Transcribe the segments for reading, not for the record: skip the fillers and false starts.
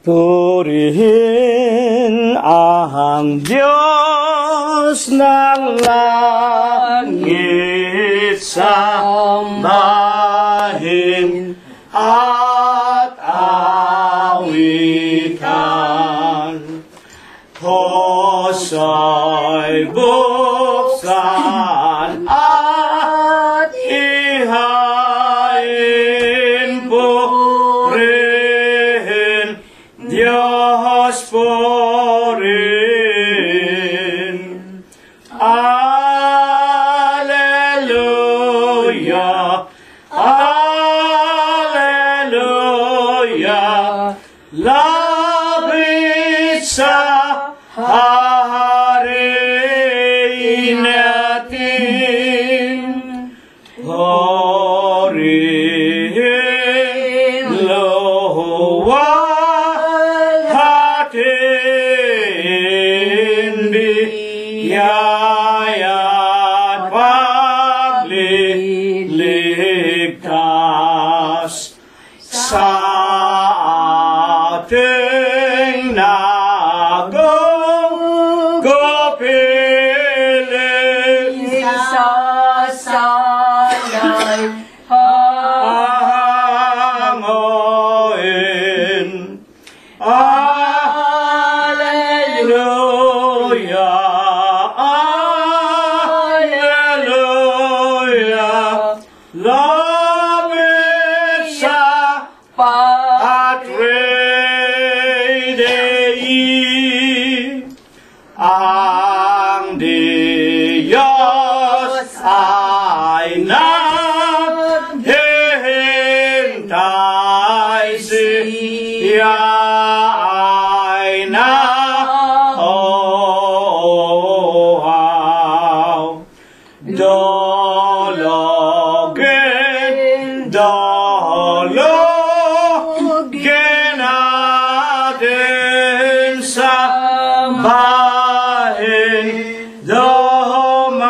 Purihin ang Diyos ng langit, sambahin at awitan. Hosay buksan at ihain, purihin Diyos, purihin. Alleluia, alleluia, lapit sa Hari natin. Purihin luwalhatin, biyaya't pagliligtas sa ating nagugupiling. Isasanay hangoin. Alleluia, alleluia, lapit sa Patre Dei. Ang Diyos ay naghihintay, siya ay nauuhaw. Dologin, dologin natin sa bahin, dumalangin.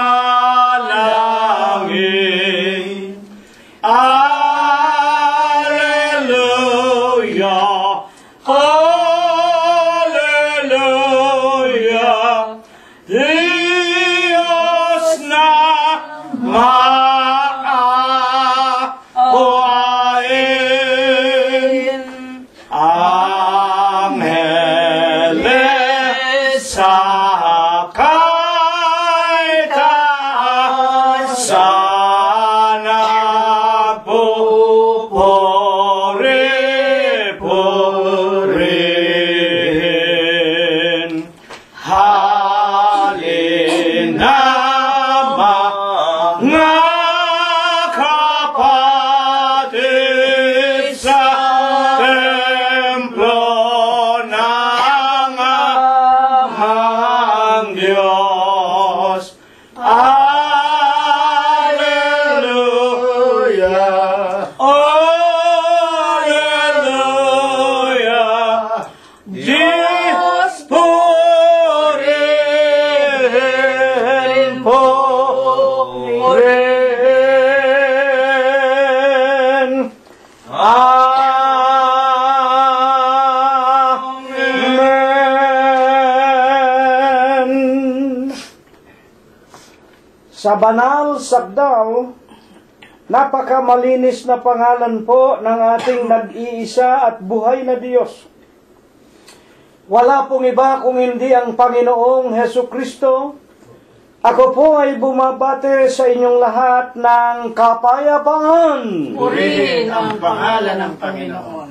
Alleluia, alleluia, Diyos na maawain. Angeles sa kaitaas, sana pupuri-purihin. Halina mga kapatid sa templo ng amang Diyos. Alleluia, alleluia, Diyos purihin, purihin. Amen. Sa banal sagdaw, napakamalinis na pangalan po ng ating nag-iisa at buhay na Diyos. Wala pong iba kung hindi ang Panginoong Hesukristo. Ako po ay bumabate sa inyong lahat ng kapayapaan. purihin ang pangalan ng Panginoon.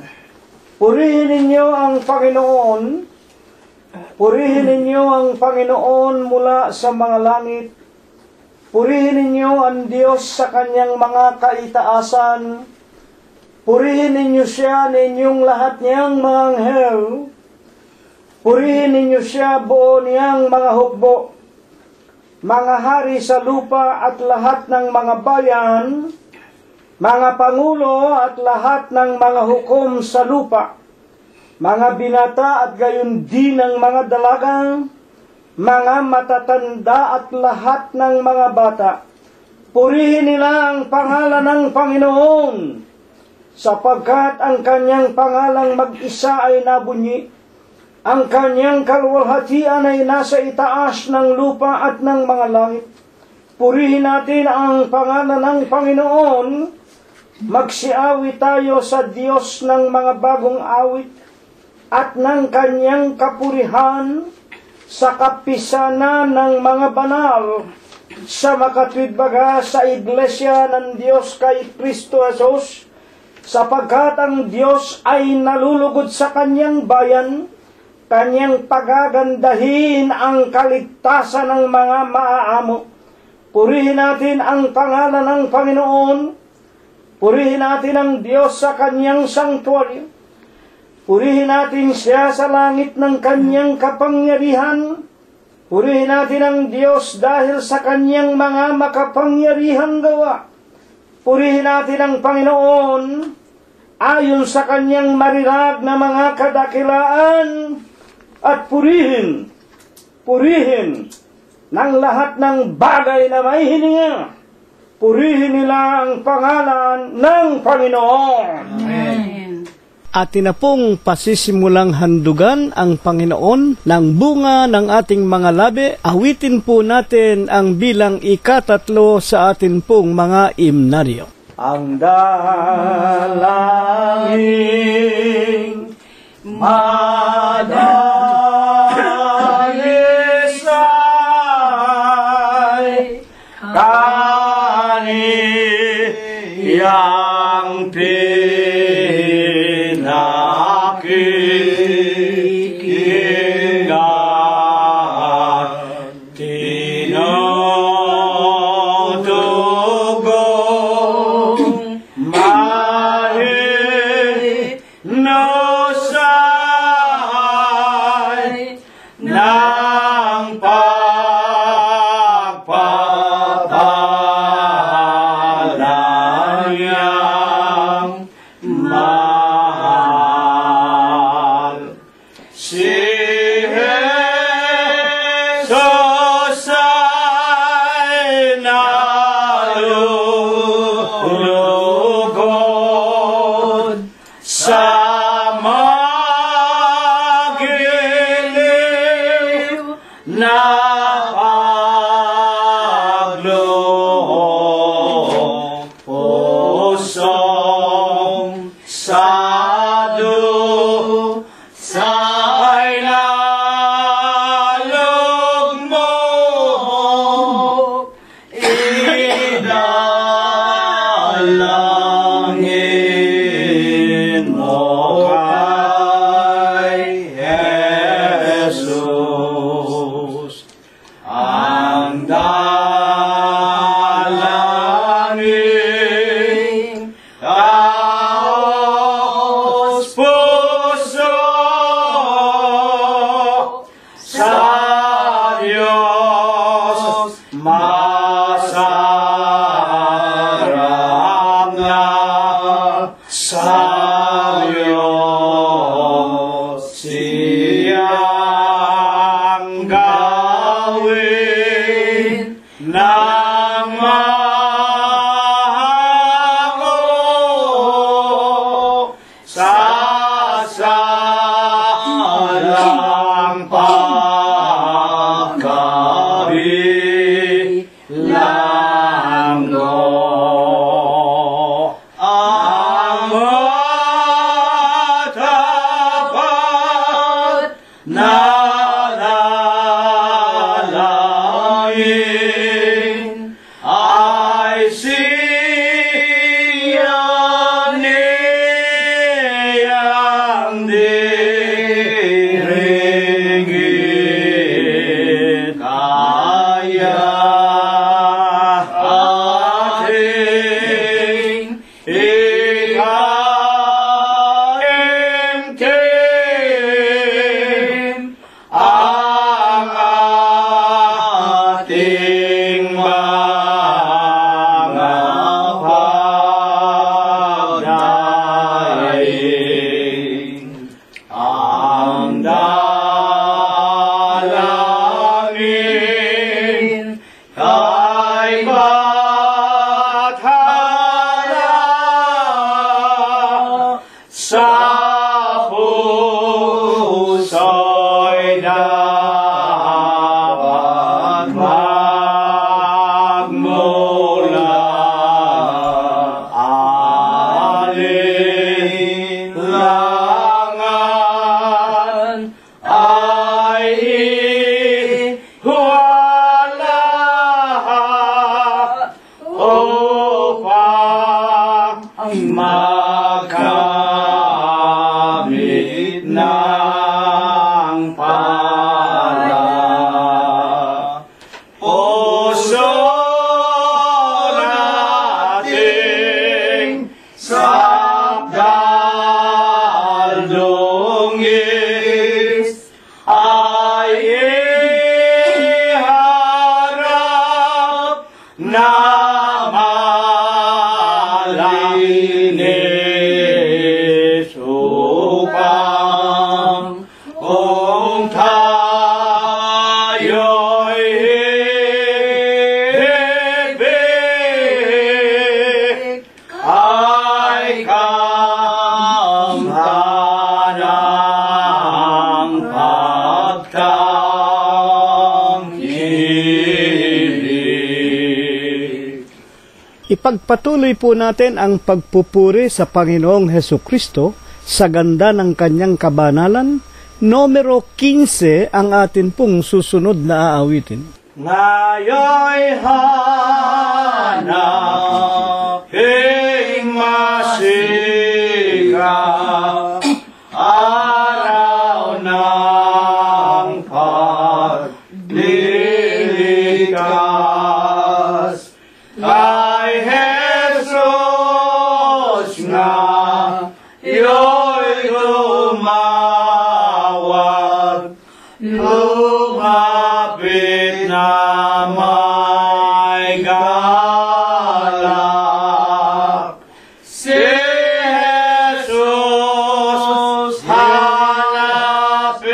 Purihin ninyo ang Panginoon. Purihin ninyo ang Panginoon mula sa mga langit. Purihin ninyo ang Diyos sa kanyang mga kaitaasan. Purihin ninyo siya ninyong lahat niyang mga anghel. Purihin ninyo siya buo niyang mga hukbo, mga hari sa lupa at lahat ng mga bayan, mga pangulo at lahat ng mga hukom sa lupa, mga binata at gayon din ng mga dalaga, mga matatanda at lahat ng mga bata. Purihin nila ang pangalan ng Panginoon sapagkat ang kanyang pangalang mag-isa ay nabunyi. Ang kanyang kaluwalhatian ay nasa itaas ng lupa at ng mga langit. Purihin natin ang pangalan ng Panginoon. Magsiawit tayo sa Diyos ng mga bagong awit at ng kanyang kapurihan sa kapisanan ng mga banal, sa makatwidbaga sa iglesia ng Diyos kay Kristo Jesus, sapagkat ang Diyos ay nalulugod sa kanyang bayan, kanyang pagagandahin ang kaligtasan ng mga maaamo. Purihin natin ang pangalan ng Panginoon. Purihin natin ang Diyos sa kanyang sanctuaryo. Purihin natin siya sa langit ng kanyang kapangyarihan. Purihin natin ang Diyos dahil sa kanyang mga makapangyarihang gawa. Purihin natin ang Panginoon ayon sa kanyang marirag na mga kadakilaan. At purihin ng lahat ng bagay na may hininga. Purihin nila ang pangalan ng Panginoon. Amen. Atin na pong pasisimulang handugan ang Panginoon ng bunga ng ating mga labi. Awitin po natin ang bilang 13 sa atin pong mga imnaryo. Ang dalangin madagisay kaniyang pinakikinggan tinutugong mahinusay ng pagpapalang mahal. Si Jesus ay nalulugod sa magiliw na pagloob. Pusong sadu sa'y nalugmok, idalangin mo kay Jesus. Ang dalangin taos puso sa Diyos masarap na sa Diyos siyang gawin ng mahango sa salang pagkabilang mo. Ang matapat na dalangin ay siya niyang puso'y dapat magmula. Alinlangan ay iwala upang magkamit ng pala. Puso nating sakdaldungis ay iharap na malinis upang kung tayo'y ibig ay kamtan ng pagtangkilik. Ipagpatuloy po natin ang pagpupuri sa Panginoong Hesukristo sa ganda ng kanyang kabanalan. Numero 15 ang atin pong susunod na aawitin. Ngayon'y hanaping masikap araw ng pagliligtas kay Jesus nga iyo'y tumawag, lumapit na may galak. Si Jesus hanapin,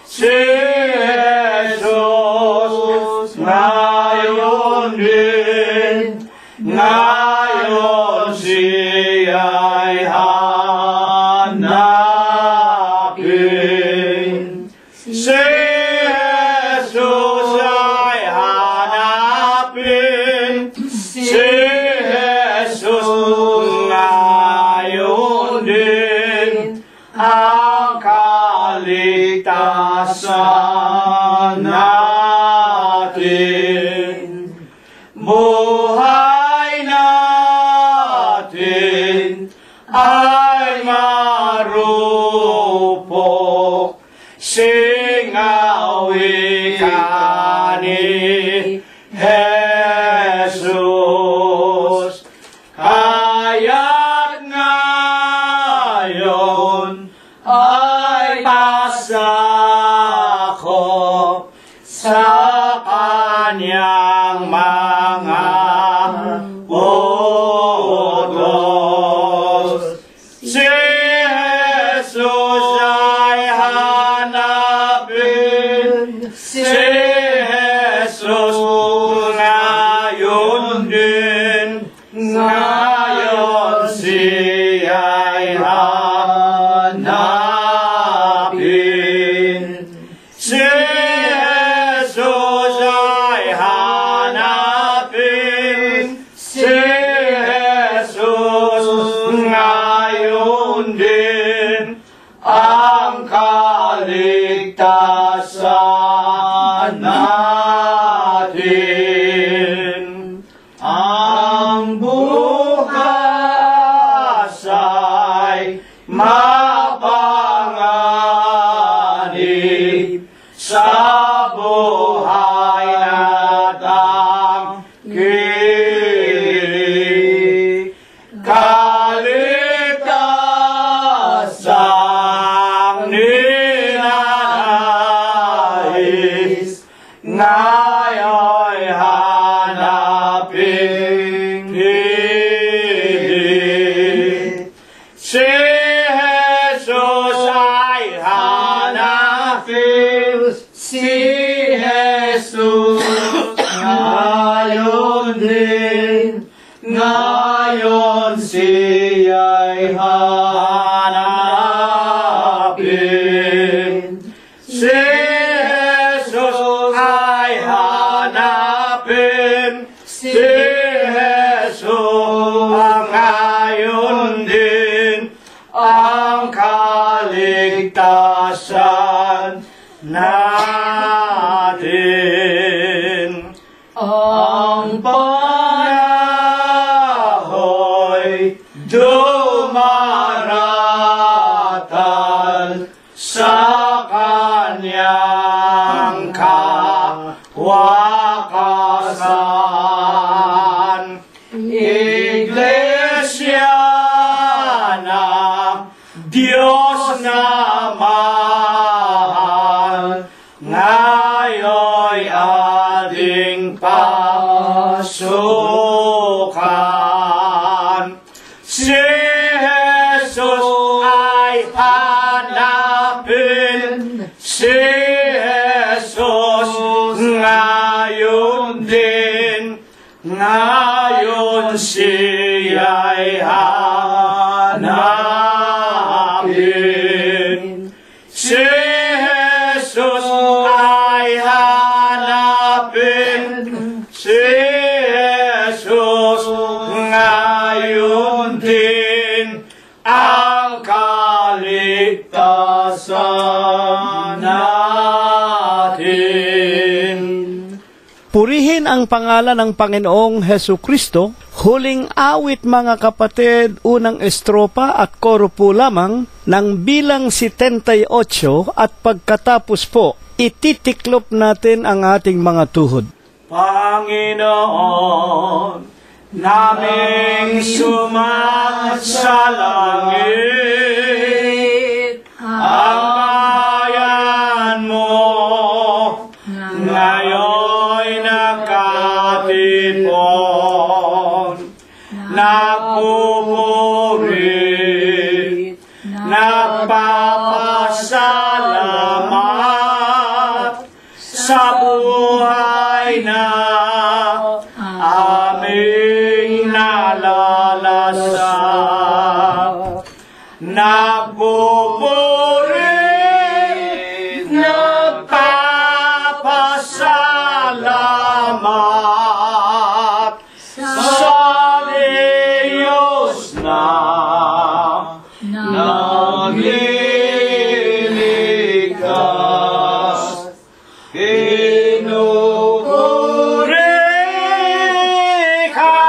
si Jesus ngayon din, ngayon siya'y hanapin. Si Jesus ay hanapin, si Jesus ngayon din, ang kaligtasan natin. Buhay natin ay marupok, singawi ka ni Jesus. Kaya't ngayon ay pasako sa kanyang mga utos. Si Jesus ay hanapin, si Jesus ngayon din, ngayon siya'y hanapin. Si Jesus ay hanapin, si Jesus ngayon din, ang kaligtasan natin. Ang bukas ay mapanganib sa buhay na tangkilik. Kaligtasang ninanais, ngayon'y hanapin kilig. Si Jesus ay hanapin, si Jesus ngayon din, ngayon siya'y hanapin. ang kaligtasan natin. Ang panahon'y dumaratal sa kanyang kawakasan. Iglesia na Diyos na mahal, ngayon'y ating pasukan. Si Jesus ay hanapin, si Jesus ngayon din, ngayon siya'y hanapin. Si Jesus ay hanapin, si Jesus ngayon din, ang kaligtasan natin. Purihin ang pangalan ng Panginoong Hesu Kristo. Huling awit mga kapatid, unang estropa at koro po lamang ng bilang 78 at pagkatapos po, ititiklop natin ang ating mga tuhod. Panginoon, naming sumasalangit, ang bayan mo ngayon'y nakatipon, nagpupuri, nagpapasalamat sa buhay na aming nalalasap. Nagpupuri, nagpapasalamat sa Diyos na nagliligtas. Pinupuri ka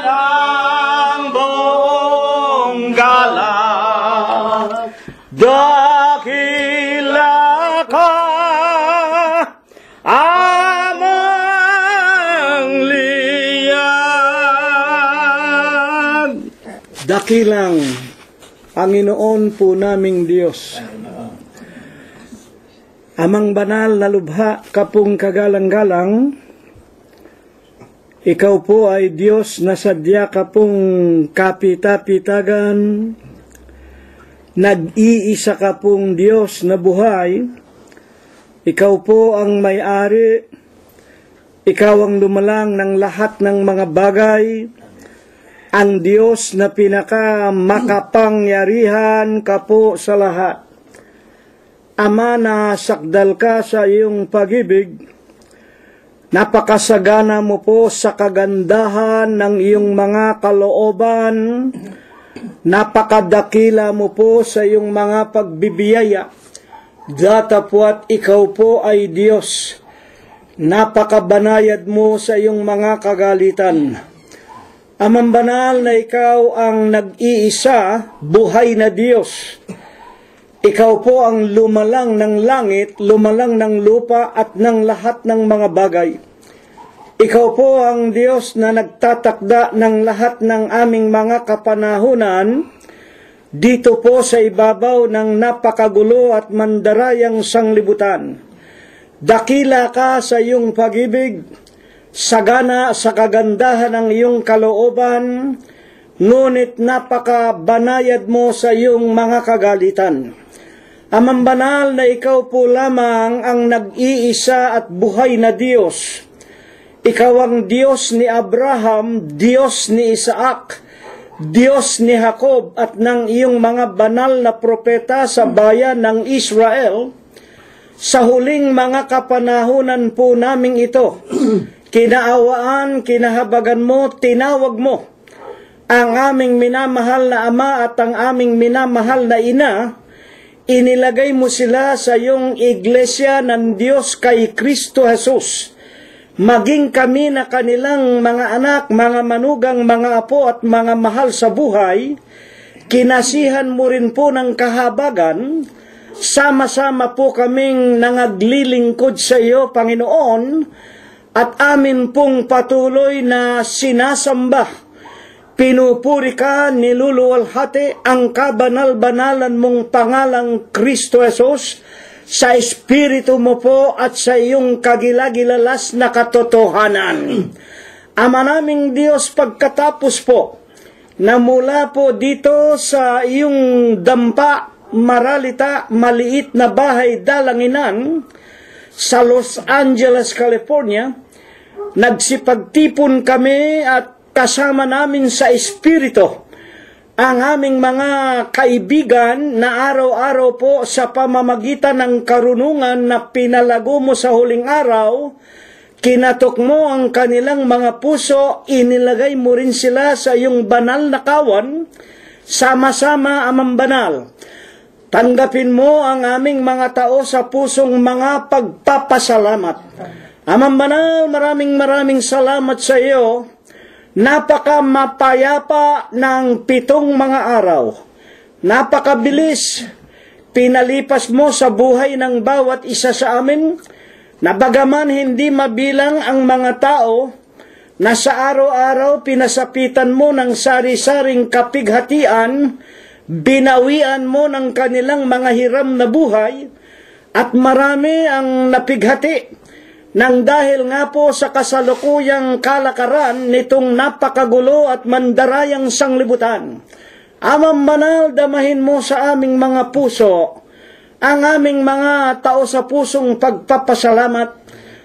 ng buong galak, dakila ka amang liyag. Dakilang Panginoon po naming Diyos, Amang banal na lubha, kapung kagalang-galang, ikaw po ay Diyos na sadya kapung kapita-pitagan, nag-iisa ka pong Diyos na buhay, ikaw po ang may-ari, ikaw ang lumalang ng lahat ng mga bagay, ang Diyos na pinaka-makapangyarihan ka po sa lahat. Ama, na sakdal ka sa iyong pag-ibig, napakasagana mo po sa kagandahan ng iyong mga kalooban, napakadakila mo po sa iyong mga pagbibiyaya, datapwat ikaw po ay Diyos, napakabanayad mo sa iyong mga kagalitan. Amang banal na ikaw ang nag-iisa, buhay na Diyos. Ikaw po ang lumalang ng langit, lumalang ng lupa at ng lahat ng mga bagay. Ikaw po ang Diyos na nagtatakda ng lahat ng aming mga kapanahunan dito po sa ibabaw ng napakagulo at mandarayang sanglibutan. Dakila ka sa iyong pag-ibig, sagana sa kagandahan ng iyong kalooban, ngunit napakabanayad mo sa iyong mga kagalitan. Amang banal na ikaw po lamang ang nag-iisa at buhay na Diyos. Ikaw ang Diyos ni Abraham, Diyos ni Isaac, Diyos ni Jacob at ng iyong mga banal na propeta sa bayan ng Israel. Sa huling mga kapanahunan po naming ito, kinaawaan, kinahabagan mo, tinawag mo ang aming minamahal na Ama at ang aming minamahal na Ina, inilagay mo sila sa iyong iglesia ng Diyos kay Kristo Jesus. Maging kami na kanilang mga anak, mga manugang, mga apo at mga mahal sa buhay, kinasihan mo rin po ng kahabagan, sama-sama po kaming nangaglilingkod sa iyo, Panginoon, at amin pong patuloy na sinasamba. Pinupuri ka, niluluwalhati ang kabanal-banalan mong pangalang Kristo Jesus sa Espiritu mo po at sa iyong kagilagilalas na katotohanan. Ama naming Diyos, pagkatapos po na mula po dito sa iyong dampa, maralita, maliit na bahay dalanginan sa Los Angeles, California, nagsipagtipon kami at kasama namin sa Espiritu ang aming mga kaibigan na araw-araw po sa pamamagitan ng karunungan na pinalago mo sa huling araw, kinatok mo ang kanilang mga puso, inilagay mo rin sila sa iyong banal na kawan, sama-sama Amang Banal. Tanggapin mo ang aming mga tao sa pusong mga pagpapasalamat. Amang Banal, maraming salamat sa iyo. Napaka mapayapa ng 7 mga araw. Napakabilis. Pinalipas mo sa buhay ng bawat isa sa amin, na bagaman hindi mabilang ang mga tao, na sa araw-araw pinasapitan mo ng sari-saring kapighatian, binawian mo ng kanilang mga hiram na buhay, at marami ang napighati nang dahil nga po sa kasalukuyang kalakaran nitong napakagulo at mandarayang sanglibutan. Amang Banal, damahin mo sa aming mga puso ang aming mga tao sa pusong pagpapasalamat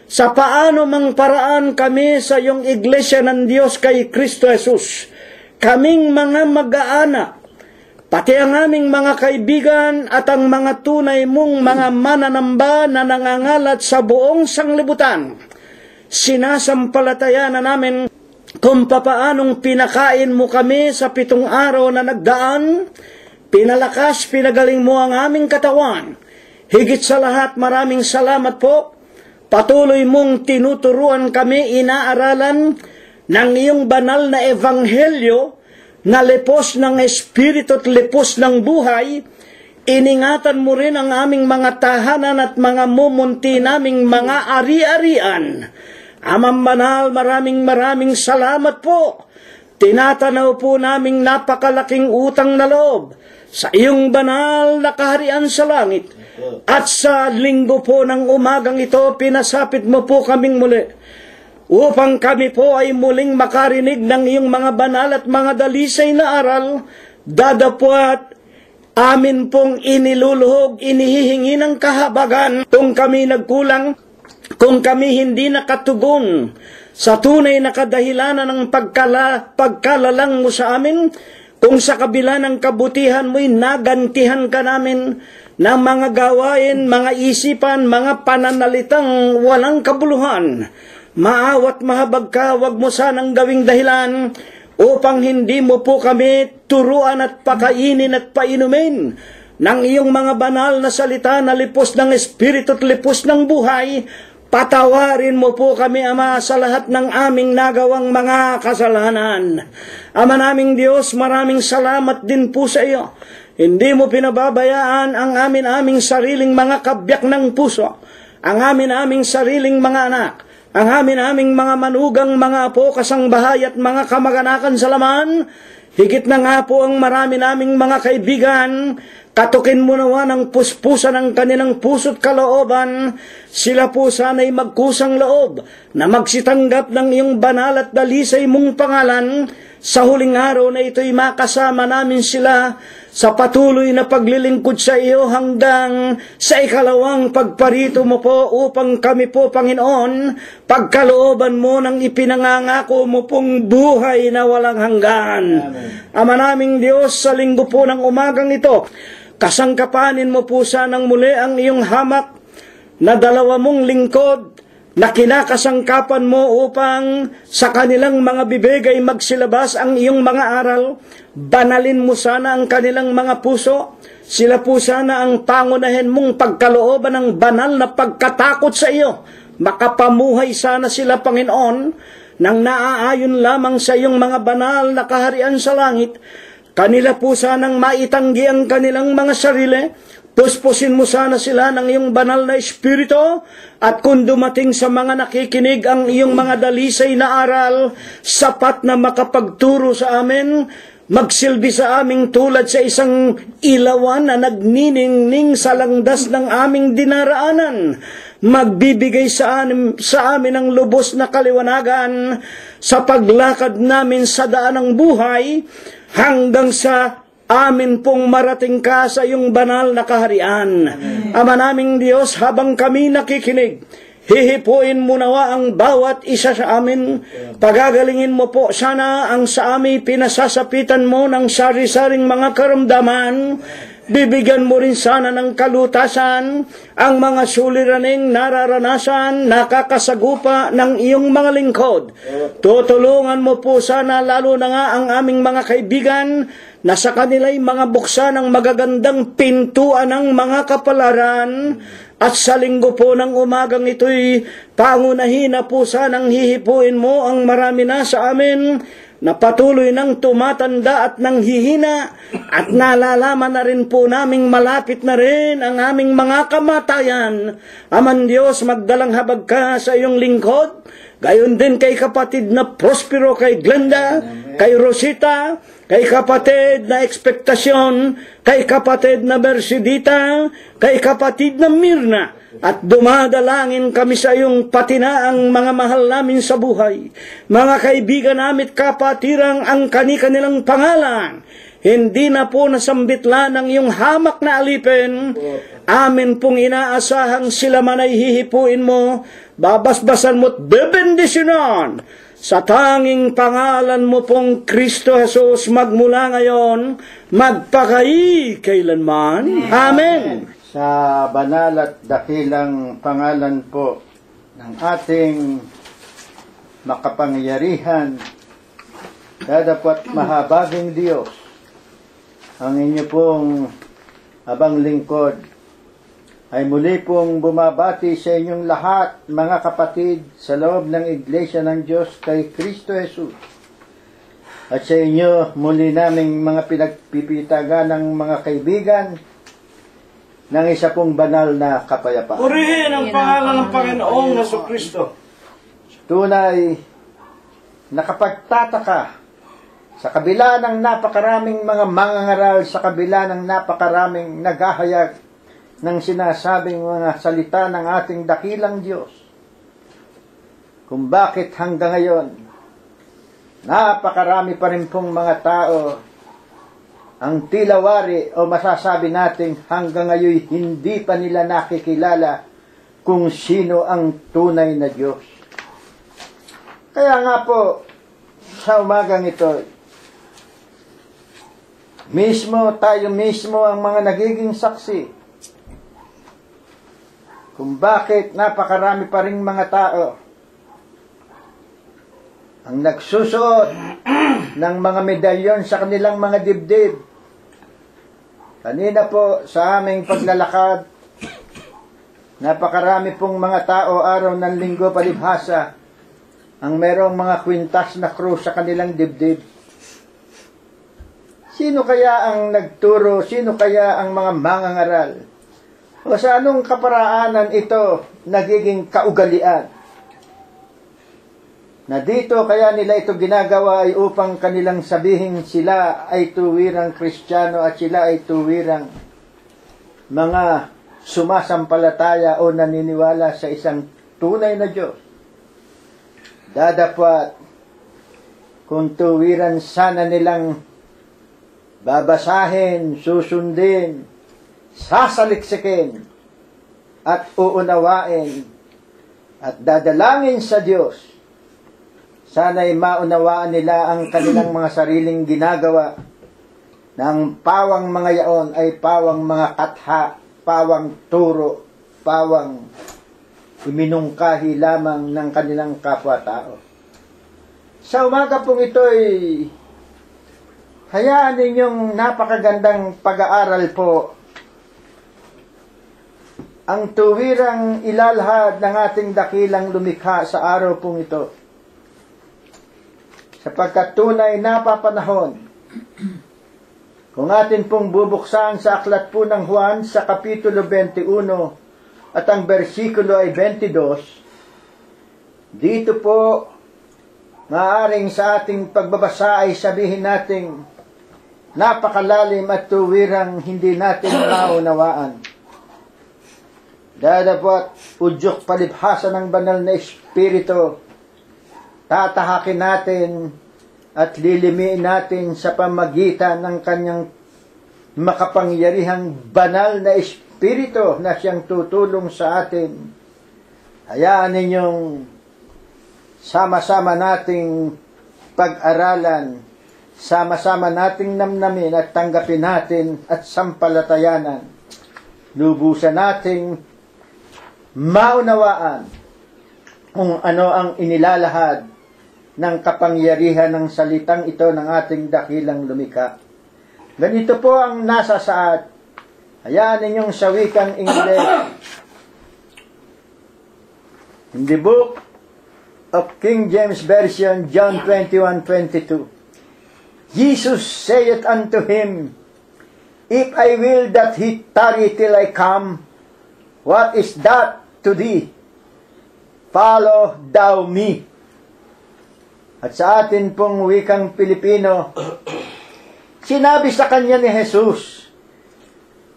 sa paano mang paraan kami sa iyong iglesia ng Diyos kay Kristo Jesus. Kaming mga mag-aana, pati ang aming mga kaibigan at ang mga tunay mong mga mananamba na nangangalat sa buong sanglibutan, sinasampalataya na namin kung papaanong pinakain mo kami sa 7 araw na nagdaan, pinalakas, pinagaling mo ang aming katawan. Higit sa lahat, maraming salamat po. Patuloy mong tinuturuan kami, inaaralan ng iyong banal na ebanghelyo, na lepos ng Espiritu at lepos ng buhay. Iningatan mo rin ang aming mga tahanan at mga mumunti naming mga ari-arian. Amang Banal, maraming salamat po. Tinatanaw po naming napakalaking utang na loob sa iyong banal na kaharian sa langit. At sa linggo po ng umagang ito, pinasapit mo po kaming muli, upang kami po ay muling makarinig ng iyong mga banal at mga dalisay na aral, dadapwat amin pong iniluluhog, inihihingi ng kahabagan kung kami nagkulang, kung kami hindi nakatugon sa tunay na kadahilanan ng pagkalalang mo sa amin, kung sa kabila ng kabutihan mo'y nagantihan ka namin ng mga gawain, mga isipan, mga pananalitang walang kabuluhan. Maawat mahabag ka, wag mo sanang gawing dahilan upang hindi mo po kami turuan at pakainin at painumin ng iyong mga banal na salita na lipos ng Espiritu at lipos ng buhay. Patawarin mo po kami, Ama, sa lahat ng aming nagawang mga kasalanan. Ama naming Diyos, maraming salamat din po sa iyo. Hindi mo pinababayaan ang aming sariling mga kabyak ng puso, ang aming sariling mga anak, ang aming mga manugang, mga apo, kasangbahay at mga kamag-anakan sa laman. Higit na nga po ang marami naming mga kaibigan, katukin mo nawa ng puspusan ng kanilang puso't kalooban. Sila po sana'y magkusang loob na magsitanggap ng iyong banal at dalisay mong pangalan. Sa huling araw na ito'y makasama namin sila sa patuloy na paglilingkod sa iyo hanggang sa ikalawang pagparito mo po, upang kami po, Panginoon, pagkalooban mo ng ipinangangako mo pong buhay na walang hanggan. Amen. Ama naming Diyos, sa linggo po ng umagang ito, kasangkapanin mo po sanang muli ang iyong hamak na 2 mong lingkod, na kinakasangkapan mo upang sa kanilang mga bibig ay magsilabas ang iyong mga aral. Banalin mo sana ang kanilang mga puso. Sila po sana ang pangunahin mong pagkalooban ng banal na pagkatakot sa iyo. Makapamuhay sana sila, Panginoon, nang naaayon lamang sa iyong mga banal na kaharian sa langit. Kanila po sanang maitanggi ang kanilang mga sarili. Puspusin mo sana sila ng iyong banal na espiritu, at kung dumating sa mga nakikinig ang iyong mga dalisay na aral, sapat na makapagturo sa amin, magsilbi sa aming tulad sa isang ilawan na nagniningning sa langdas ng aming dinaraanan, magbibigay sa amin ng lubos na kaliwanagan sa paglakad namin sa daan ng buhay, hanggang sa amin pong marating ka sa iyong banal na kaharian. Ama naming Diyos, habang kami nakikinig, hihipuin mo nawa ang bawat isa sa amin. Pagagalingin mo po sana ang sa amin pinasasapitan mo ng sari-saring mga karamdaman. Bibigyan mo rin sana ng kalutasan ang mga suliraning nararanasan, nakakasagupa ng iyong mga lingkod. Tutulungan mo po sana lalo na nga ang aming mga kaibigan na sa kanila'y mga buksan ng magagandang pintuan ng mga kapalaran. At sa linggo po ng umagang ito'y pangunahin na po sanang hihipuin mo ang marami na sa amin na patuloy ng tumatanda at nang hihina, at nalalaman na rin po naming malapit na rin ang aming mga kamatayan. Aman Diyos, magdalang habag ka sa iyong lingkod, gayon din kay kapatid na Prospero, kay Glenda, kay Rosita, kay kapatid na Ekspektasyon, kay kapatid na Mercedita, kay kapatid na Mirna. At dumadalangin kami sa iyong patinaang mga mahal namin sa buhay, mga kaibigan namin kapatirang ang kani-kanilang pangalan, hindi na po nasambitlan ng iyong hamak na alipin. Amin pong inaasahang sila man ay hihipuin mo, babasbasan mo't bebendisyonan. Sa tanging pangalan mo pong Kristo Jesus, magmula ngayon, magpakai kailanman. Amen. Sa banal at dakilang pangalan po ng ating makapangyarihan, dadapot mahabaging Diyos, ang inyo pong abang lingkod ay muli pong bumabati sa inyong lahat, mga kapatid, sa loob ng Iglesia ng Diyos kay Kristo Jesus. At sa inyo muli naming mga pinagpipitagan ng mga kaibigan ng isa pong banal na kapayapaan. Purihin ang pangalan ng Panginoong Jesucristo. Tunay, nakapagtataka sa kabila ng napakaraming mga mangangaral, sa kabila ng napakaraming naghahayag ng sinasabing mga salita ng ating dakilang Diyos, kung bakit hanggang ngayon napakarami pa rin pong mga tao ang tilawari, o masasabi natin hanggang ngayon hindi pa nila nakikilala kung sino ang tunay na Diyos. Kaya nga po, sa umagang ito, tayo mismo ang mga nagiging saksi kung bakit napakarami pa ring mga tao ang nagsusuot ng mga medalyon sa kanilang mga dibdib. Kanina po sa aming paglalakad, napakarami pong mga tao araw ng linggo palibhasa ang merong mga kwintas na krus sa kanilang dibdib. Sino kaya ang nagturo? Sino kaya ang mga mangangaral? O sa anong kaparaanan ito nagiging kaugalian? Na dito kaya nila ito ginagawa ay upang kanilang sabihin sila ay tuwirang Kristiyano at sila ay tuwirang mga sumasampalataya o naniniwala sa isang tunay na Diyos. Dadapat kung tuwiran sana nilang babasahin, susundin, sasaliksikin at uunawain at dadalangin sa Diyos. Sana'y maunawaan nila ang kanilang mga sariling ginagawa na ang pawang mga yaon ay pawang mga katha, pawang turo, pawang iminungkahi lamang ng kanilang kapwa-tao. Sa umaga pong ito'y hayaan ninyong napakagandang pag-aaral po ang tuwirang ilalahad ng ating dakilang lumikha sa araw pong ito. Sapagkat tunay napapanahon, kung atin pong bubuksan sa aklat po ng Juan sa Kapitulo 21 at ang bersikulo ay 22, dito po, maaaring sa ating pagbabasa ay sabihin nating napakalalim at tuwirang hindi natin maunawaan. Dadapot udyok palibhasa ng banal na Espiritu, tatahakin natin at lilimiin natin sa pamagitan ng kanyang makapangyarihang banal na Espiritu na siyang tutulong sa atin. Hayaan ninyong sama-sama nating pag-aralan, sama-sama nating namnamin at tanggapin natin at sampalatayanan. Lubusan nating maunawaan kung ano ang inilalahad ng kapangyarihan ng salitang ito ng ating dakilang lumikha. Ganito po ang nasa saad. Hayaan ninyong sa wikang Ingles. In the book of King James Version, John 21:22. Jesus saith unto him, If I will that he tarry till I come, what is that to thee? Follow thou me. At sa atin pong wikang Pilipino, sinabi sa kanya ni Jesus,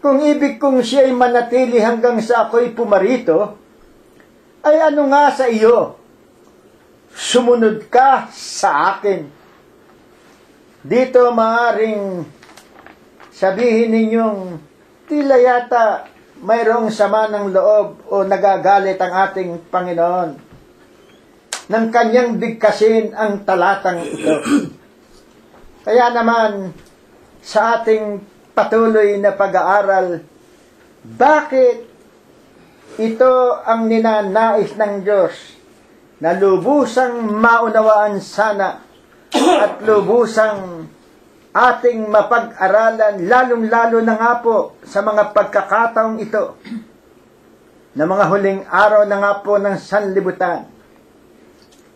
kung ibig kong siya'y manatili hanggang sa ako'y pumarito, ay ano nga sa iyo? Sumunod ka sa akin. Dito maaring sabihin ninyong tila yata mayroong sama ng loob o nagagalit ang ating Panginoon nang kanyang bigkasin ang talatang ito. Kaya naman sa ating patuloy na pag-aaral, bakit ito ang ninanais ng Diyos na lubusang maunawaan sana at lubusang ating mapag-aralan, lalong-lalo na nga po sa mga pagkakataong ito, na mga huling araw na nga po ng sanlibutan,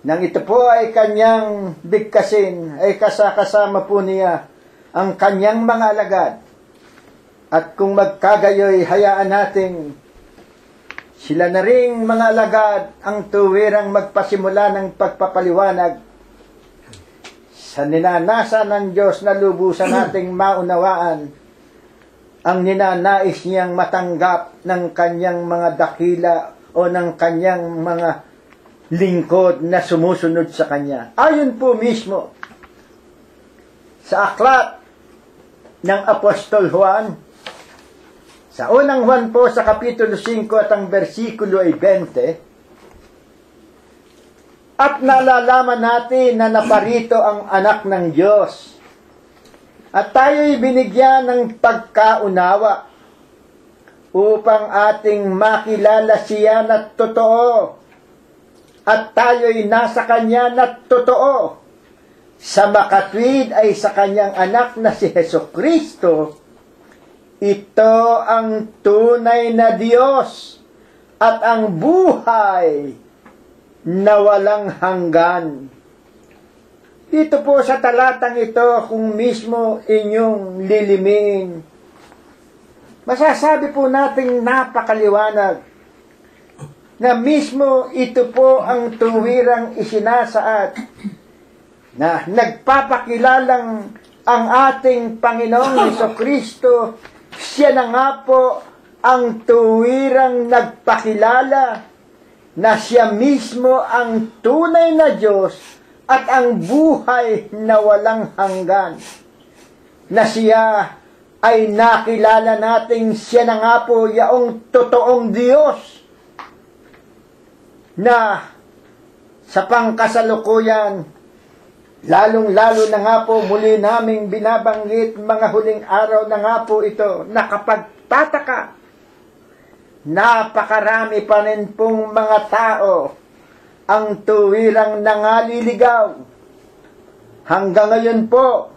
nang ito po ay kanyang bigkasin, ay kasama po niya ang kanyang mga alagad. At kung magkagayoy, hayaan nating sila na ring mga alagad ang tuwirang magpasimula ng pagpapaliwanag sa ninanasa ng Diyos na lubusan nating maunawaan ang ninanais niyang matanggap ng kanyang mga dakila o ng kanyang mga lingkod na sumusunod sa kanya. Ayon po mismo sa aklat ng Apostol Juan, sa unang Juan po sa Kapitulo 5 at ang bersikulo ay 20, at nalalaman natin na naparito ang anak ng Diyos. At tayo'y binigyan ng pagkaunawa upang ating makilala siya na totoo. At tayo'y nasa kanya na totoo. Sa makatwid ay sa kanyang anak na si Hesukristo. Ito ang tunay na Diyos at ang buhay na walang hanggan. Dito po sa talatang ito, kung mismo inyong lilimiin, masasabi po nating napakaliwanag na mismo ito po ang tuwirang isinasaad na nagpapakilalang ang ating Panginoong Hesukristo. Siya na nga po ang tuwirang nagpakilala na siya mismo ang tunay na Diyos at ang buhay na walang hanggan. Na siya ay nakilala nating siya na nga po yaong totoong Diyos na sa pangkasalukuyan, lalong-lalo na nga po muli naming binabanggit mga huling araw na nga po ito, nakapagtataka napakarami pa rin pong mga tao ang tuwirang nangaliligaw. Hanggang ngayon po,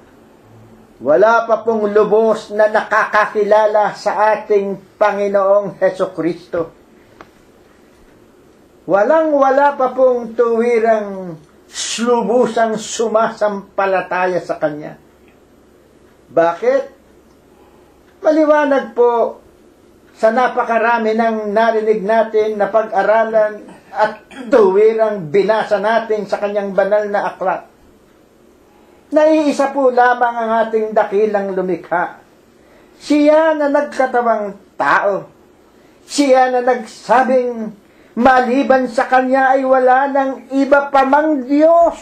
wala pa pong lubos na nakakakilala sa ating Panginoong Hesukristo. Walang-wala pa pong tuwirang lubusang sumasampalataya sa Kanya. Bakit? Maliwanag po sa napakarami ng narinig natin na pag-aralan at tuwirang binasa natin sa Kanyang banal na aklat. Naiisa po lamang ang ating dakilang lumikha. Siya na nagkatawang tao. Siya na nagsabing maliban sa Kanya ay wala ng iba pa mang Diyos.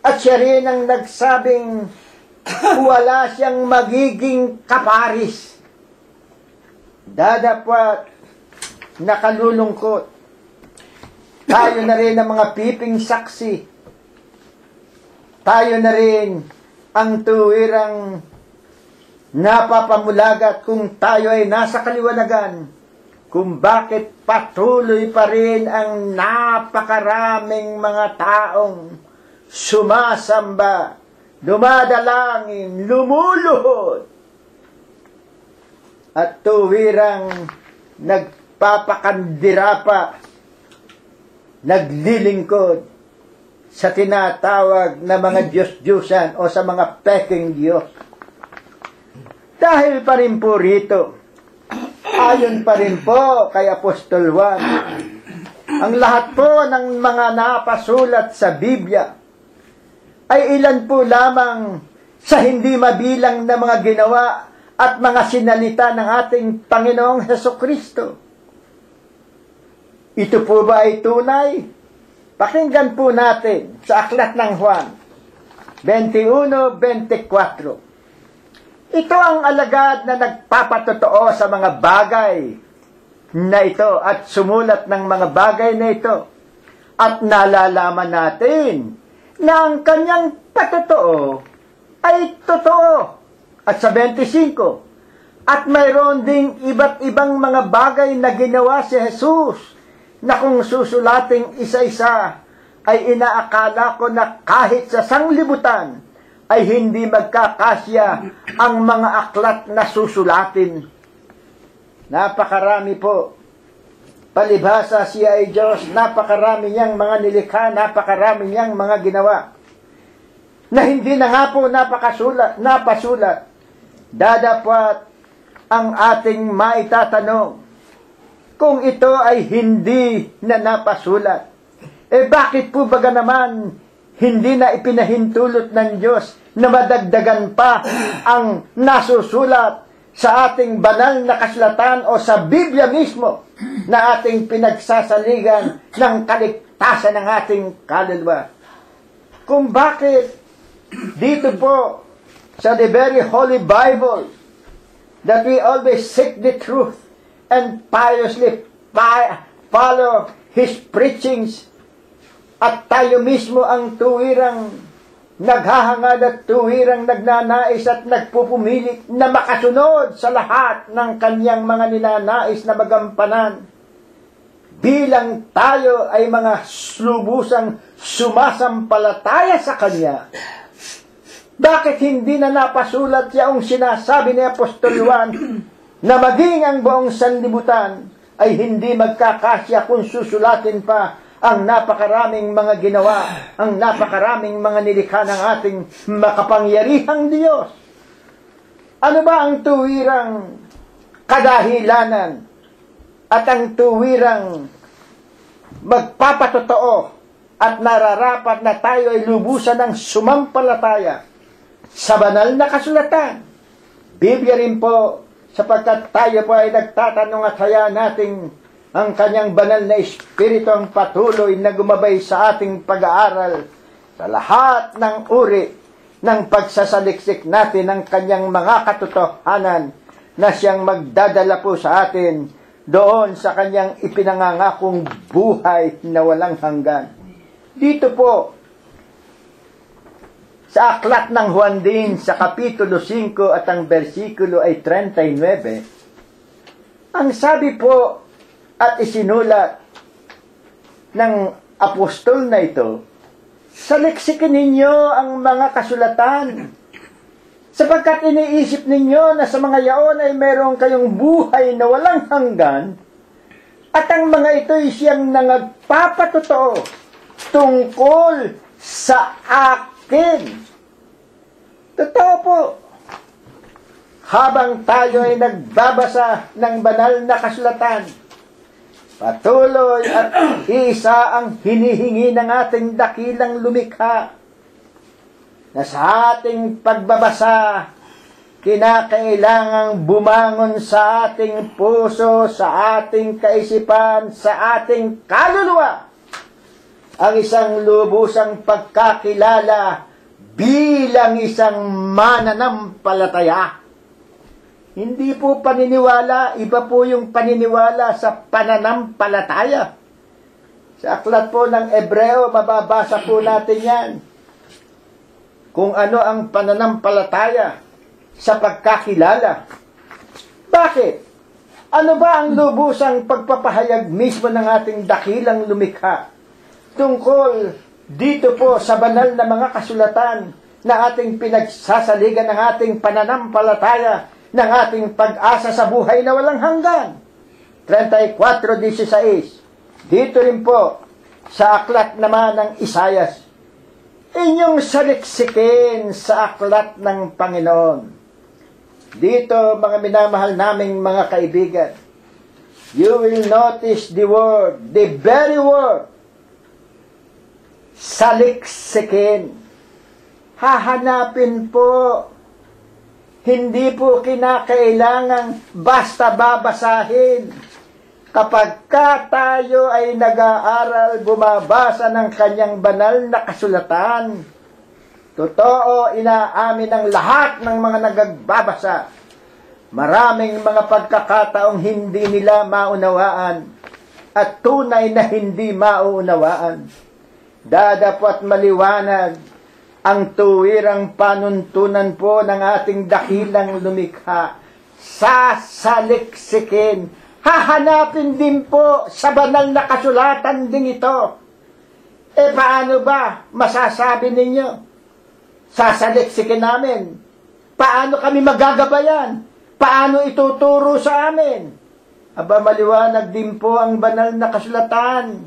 At siya rin ang nagsabing wala siyang magiging kaparis. Dadapwat, nakalulungkot. Tayo na rin ang mga piping saksi. Tayo na rin ang tuwirang napapamulagat kung tayo ay nasa kaliwanagan, kung bakit patuloy pa rin ang napakaraming mga taong sumasamba, dumadalangin, lumuluhod, at tuwirang nagpapakandira pa, naglilingkod sa tinatawag na mga Diyos-Diyosan o sa mga peking Diyos. Dahil pa rin po rito, ayon pa rin po kay Apostol Juan, ang lahat po ng mga napasulat sa Biblia ay ilan po lamang sa hindi mabilang na mga ginawa at mga sinalita ng ating Panginoong Hesukristo. Ito po ba ay tunay? Pakinggan po natin sa aklat ng Juan 21:24. Ito ang alagad na nagpapatotoo sa mga bagay na ito at sumulat ng mga bagay na ito. At nalalaman natin na ang kanyang patotoo ay totoo. At sa 25, at mayroon ding iba't ibang mga bagay na ginawa si Jesus na kung susulating isa-isa, ay inaakala ko na kahit sa sanglibutan, ay hindi magkakasya ang mga aklat na susulatin. Napakarami po. Palibhasa siya ay Diyos, napakarami niyang mga nilikha, napakarami niyang mga ginawa. Na hindi na nga po napasulat. Dadapwat ang ating maitatanong, kung ito ay hindi na napasulat, bakit po baga naman hindi na ipinahintulot ng Diyos na madagdagan pa ang nasusulat sa ating banal na kasulatan o sa Biblia mismo na ating pinagsasaligan ng kaligtasan ng ating kaluluwa? Kung bakit dito po sa the very Holy Bible that we always seek the truth and piously follow His preachings, at tayo mismo ang tuwirang naghahangad at tuwirang nagnanais at nagpupumilit na makasunod sa lahat ng Kanyang mga ninanais na magampanan. Bilang tayo ay mga lubusang sumasampalataya sa Kanya, bakit hindi na napasulat yung sinasabi ni Apostol Juan na maging ang buong sanlibutan ay hindi magkakasya kung susulatin pa ang napakaraming mga ginawa, ang napakaraming mga nilikha ng ating makapangyarihang Diyos? Ano ba ang tuwirang kadahilanan at ang tuwirang magpapatotoo at nararapat na tayo ay lubusan ng sumampalataya sa banal na kasulatan? Biblia rin po, sapagkat tayo po ay nagtatanong at hayaan natin ang Kanyang banal na Espiritu ang patuloy na gumabay sa ating pag-aaral sa lahat ng uri ng pagsasaliksik natin ng Kanyang mga katotohanan na Siyang magdadala po sa atin doon sa Kanyang ipinangangakong buhay na walang hanggan. Dito po, sa aklat ng Juan din, sa Kapitulo 5 at ang versikulo ay 39, Ang sabi po at isinulat ng apostol na ito, saliksikin ninyo ang mga kasulatan, sapagkat iniisip ninyo na sa mga yaon ay meron kayong buhay na walang hanggan, at ang mga ito ay siyang nagpapatotoo tungkol sa akin. Totoo po. Habang tayo ay nagbabasa ng banal na kasulatan, patuloy at isa ang hinihingi ng ating dakilang lumikha, na sa ating pagbabasa, kinakailangang bumangon sa ating puso, sa ating kaisipan, sa ating kaluluwa, ang isang lubusang pagkakilala bilang isang mananampalataya. Hindi po paniniwala, iba po yung paniniwala sa pananampalataya. Sa aklat po ng Ebreo, mababasa po natin yan. Kung ano ang pananampalataya sa pagkakilala. Bakit? Ano ba ang lubusang pagpapahayag mismo ng ating dakilang lumikha tungkol dito po sa banal na mga kasulatan na ating pinagsasaligan ng ating pananampalataya, ng ating pag-asa sa buhay na walang hanggan? 34:16. Dito rin po sa aklat naman ng Isayas, inyong saliksikin sa aklat ng Panginoon. Dito, mga minamahal naming mga kaibigan, you will notice the word, the very word, saliksikin. Hahanapin po. Hindi po kinakailangang basta babasahin. Kapag tayo ay nag-aaral, bumabasa ng kanyang banal na kasulatan, totoo, inaamin ng lahat ng mga nagagbabasa, maraming mga pagkakataong hindi nila maunawaan at tunay na hindi maunawaan. Dadapot maliwanag ang tuwirang panuntunan po ng ating dakilang lumikha. Sasaliksikin. Hahanapin din po sa banal na kasulatan din ito. Paano ba masasabi ninyo? Sasaliksikin namin. Paano kami magagabayan? Paano ituturo sa amin? Aba, maliwanag din po ang banal na kasulatan.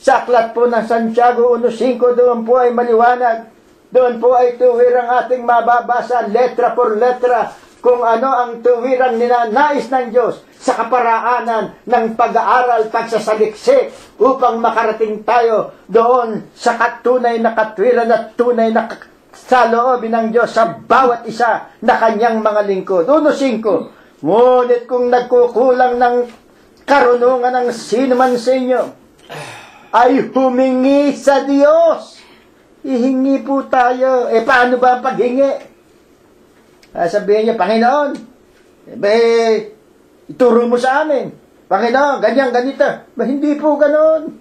Sa aklat po ng Santiago 1:5, doon po ay maliwanag. Doon po ay tuwirang ating mababasa letra por letra kung ano ang tuwirang ninanais ng Diyos sa kaparaanan ng pag-aaral, pagsasaliksik upang makarating tayo doon sa katunay na katwiran at tunay na saloobin ng Diyos sa bawat isa na kanyang mga lingkod. 1:5. Ngunit kung nagkukulang ng karunungan ng sino man sa inyo, ay humingi sa Diyos. Ihingi po tayo. Paano ba ang paghingi? Sabihin niya, Panginoon, ituro mo sa amin. Panginoon, ganyan, ganito. Hindi po ganon.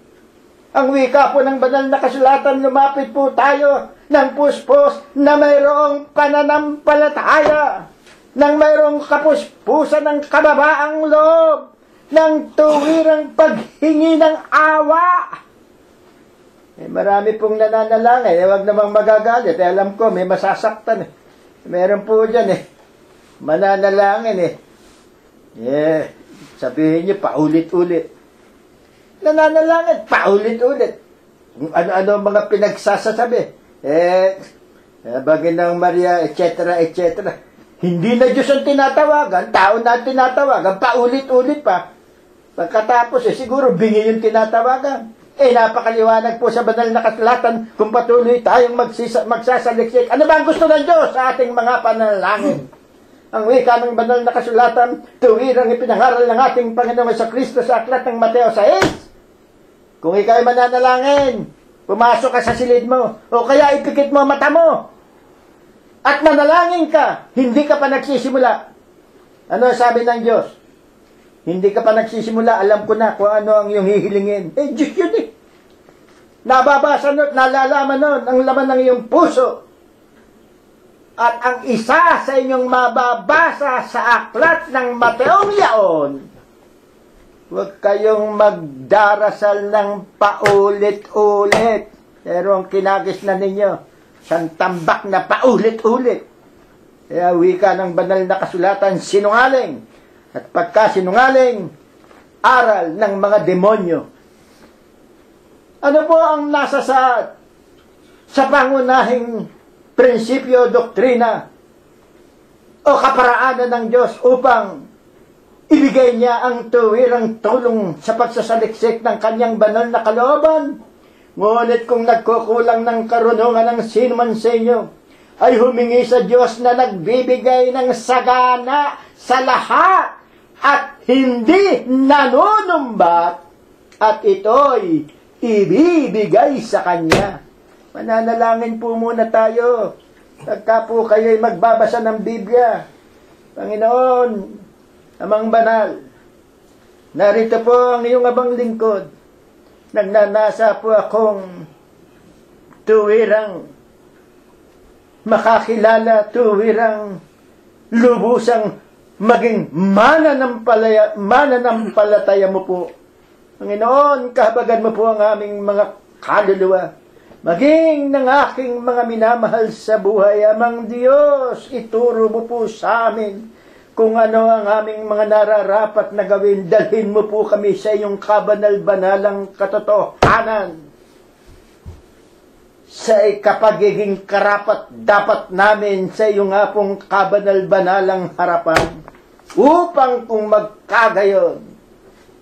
Ang wika po ng banal na kasulatan, lumapit po tayo ng puspos na mayroong pananampalataya, ng mayroong kapuspusan ng kababaang loob, ng tuwirang paghingi ng awa. Marami pong nananalangin. Huwag namang magagalit. Alam ko, may masasaktan. Meron po dyan mananalangin sabihin niyo, paulit-ulit. Nananalangin, paulit-ulit. Ano-ano mga pinagsasasabi. Bagay ng Maria, etc., etc. Hindi na Diyos ang tinatawagan, tao na ang tinatawagan, paulit-ulit pa. Pagkatapos, siguro bingi yung tinatawagan. Napakaliwanag po sa banal na kasulatan kung patuloy tayong magsasaliksik. Ano ba ang gusto ng Diyos sa ating mga panalangin? Ang wika ng banal na kasulatan, tuwirang ipinangaral ng ating Panginoon sa Kristo sa aklat ng Mateo 6. Kung ikaw ay mananalangin, pumasok ka sa silid mo, o kaya ipikit mo ang mata mo, at manalangin ka, hindi ka pa nagsisimula. Ano sabi ng Diyos? Hindi ka pa nagsisimula, alam ko na kung ano ang iyong hihilingin. Diyos yun Nababasa nun, nalalaman nun, ang laman ng iyong puso. At ang isa sa inyong mababasa sa aklat ng Mateong yaon, Huwag kayong magdarasal ng paulit-ulit. Pero ang kinagisnan ninyo, isang tambak na paulit-ulit. Kaya wika ng banal na kasulatan, sinungaling. At pagka sinungaling, aral ng mga demonyo. Ano po ang nasa sa pangunahing prinsipyo, doktrina, o kaparaanan ng Diyos upang ibigay niya ang tuwirang tulong sa pagsasaliksik ng kanyang banal na kalooban? Ngunit kung nagkukulang ng karunungan ng sino man sa inyo, ay humingi sa Diyos na nagbibigay ng sagana sa lahat at hindi nanunumbat, at ito'y ibibigay sa Kanya. Mananalangin po muna tayo. Pagka po kayo'y magbabasa ng Biblia, Panginoon, Amang Banal, narito po ang iyong abang lingkod. Nagnanasa po akong tuwirang makakilala, tuwirang lubusang maging mananampalataya mo po. Panginoon, kahabagan mo po ang aming mga kaluluwa. Maging ng aking mga minamahal sa buhay, Amang Diyos, ituro mo po sa amin kung ano ang aming mga nararapat na gawin. Dalhin mo po kami sa iyong kabanal-banalang katotohanan. Sa ikapagiging karapat dapat namin sa iyong apong kabanal-banalang harapan. Upang kung magkagayon,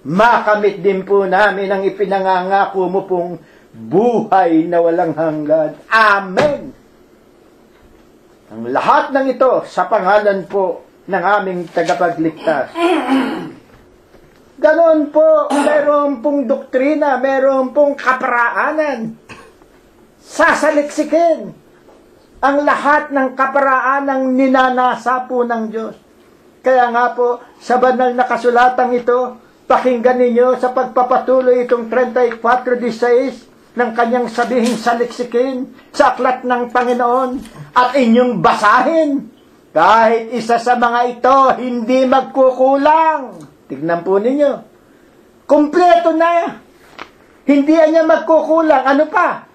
makamit din po namin ang ipinangangako mo pong buhay na walang hanggan. Amen. Ang lahat ng ito sa pangalan po ng aming tagapagligtas. Ganon po, meron pong doktrina, meron pong kaparaanan. Sasaliksikin ang lahat ng kaparaanang ninanasa po ng Diyos. Kaya nga po, sa banal na kasulatang ito, pakinggan ninyo sa pagpapatuloy itong 34:16 ng kanyang sabihing saliksikin sa aklat ng Panginoon at inyong basahin. Kahit isa sa mga ito, hindi magkukulang. Tignan po ninyo. Kompleto na. Hindi niya magkukulang. Ano pa?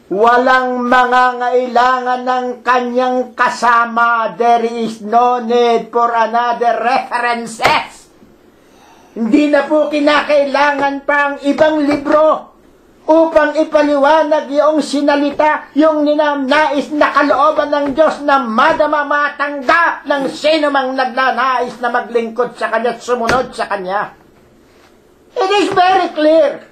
Walang mangangailangan ng kanyang kasama. There is no need for another references. Hindi na po kinakailangan pang ibang libro upang ipaliwanag yung sinalita, yung ninanais na kalooban ng Diyos na madama matanggap ng sino mang nagnanais na maglingkod sa Kanya at sumunod sa Kanya. It is very clear.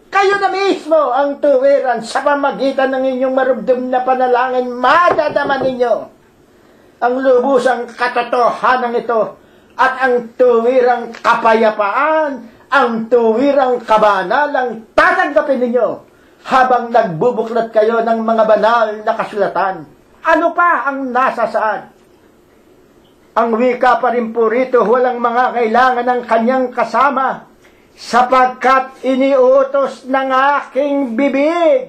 Kayo na mismo ang tuwiran sa pamagitan ng inyong marubdum na panalangin, madadama ninyo ang lubusang katotohanan ito at ang tuwirang kapayapaan, ang tuwirang kabanalang tatanggapin ninyo habang nagbubuklat kayo ng mga banal na kasulatan. Ano pa ang nasa saan? Ang wika pa rin po rito, walang mga kailangan ng kanyang kasama, sapagkat iniutos ng aking bibig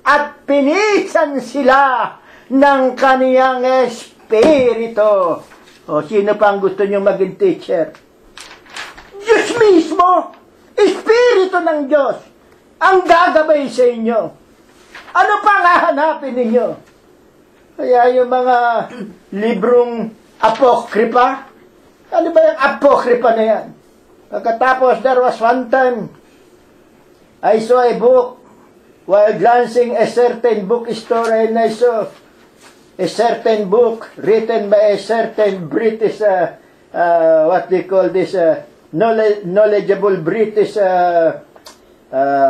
at pinisan sila ng kaniyang espiritu. O sino pa ang gusto nyo maging teacher? Diyos mismo, espiritu ng Diyos, ang gagabay sa inyo. Ano pang hahanapin ninyo? Kaya yung mga librong apokripa, ano ba yung apokripa na yan? Pagkatapos, there was one time, I saw a book, while glancing a certain bookstore, and I saw a certain book written by a certain British, what they call this, knowledgeable British,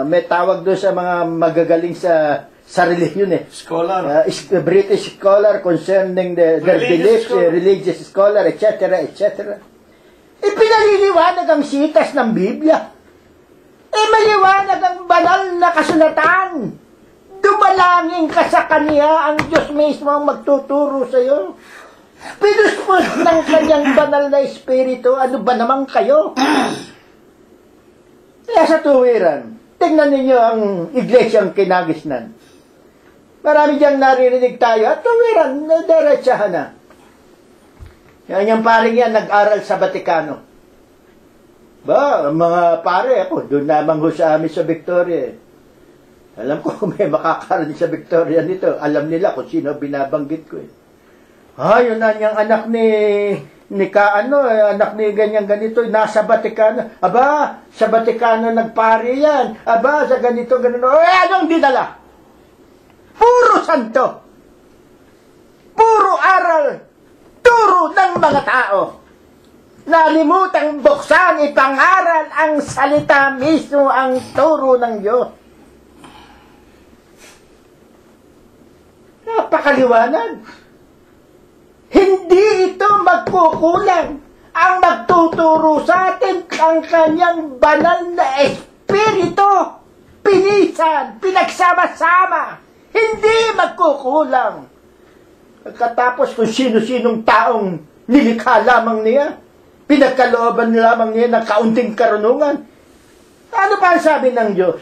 may tawag doon sa mga magagaling sa religion eh. Scholar. British scholar concerning their beliefs, religious scholar, etc., etc. Ipinaliliwanag ang sitas ng Biblia. Maliwanag ang banal na kasulatan. Dumalangin ka sa Kanya, ang Diyos mismo ang magtuturo sa iyo. Pinuspos ng Kanyang banal na espiritu, ano ba naman kayo? Kaya sa tuwiran, tingnan ninyo ang iglesyang kinagisnan. Marami diyang naririnig tayo, at tuwiran, diretsahan na. Yan yung paring yan, nag-aral sa Vatikano. Ba, mga pare, ako, doon lamang ho sa amin sa Victoria. Alam ko kung may makakarating sa Victoria nito. Alam nila kung sino binabanggit ko eh. Yun na niyang anak anak ni ganyan ganito, nasa Vaticano. Aba, sa Vaticano nagpari yan. Aba, sa ganito, ganito. Anong dinala? Puro santo. Puro aral. Turo ng mga tao. Nalimutang buksan, ipangaral ang salita mismo, ang turo ng Diyos. Napakaliwanag. Hindi ito magkukulang. Ang magtuturo sa atin, ang kanyang banal na espiritu. Pinisan, pinagsama-sama. Hindi magkukulang. Pagkatapos kung sino-sinong taong nilikha lamang niya, pinagkalooban lamang niya ng kaunting karunungan. Ano pa ang sabi ng Diyos?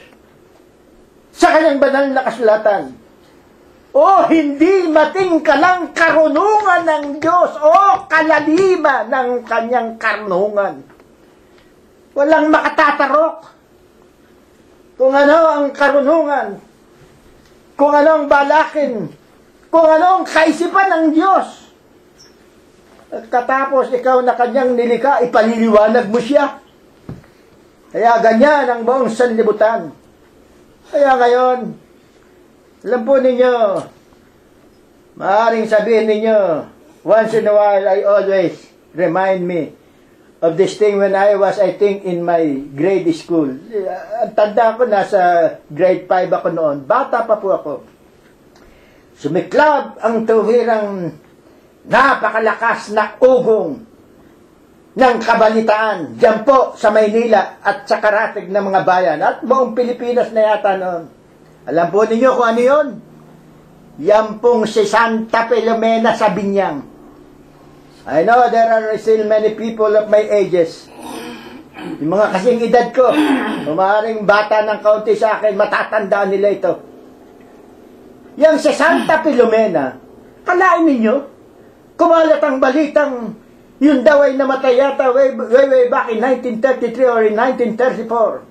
Sa kanyang banal na kasulatan, hindi matingkalang karunungan ng Diyos, kalalima ng kanyang karunungan. Walang makatatarok. Kung ano ang karunungan, kung ano ang balakin, kung ano ang kaisipan ng Diyos. Katapos ikaw na kanyang nilikha, ipaliliwanag mo siya. Kaya ganyan ang buong sanlibutan. Kaya ngayon, alam po ninyo, maaaring sabihin ninyo, once in a while, I always remind me of this thing when I was, I think, in my grade school. Ang tanda ko, nasa grade 5 ako noon. Bata pa po ako. Sumiklab ang tuwirang napakalakas na ugong ng kabalitaan diyan po sa Maynila at sa karatig ng mga bayan at buong Pilipinas na yata noon. Alam po ninyo kung ano yun? Yan pong si Santa Filomena sa Binyang. I know there are still many people of my ages. Yung mga kasing edad ko, maaaring bata ng kaunti sa akin, matatandaan nila ito. Yang si Santa Filomena, kalain ninyo, kumalat ang balitang yun daw ay namatay yata way back in 1933 or in 1934.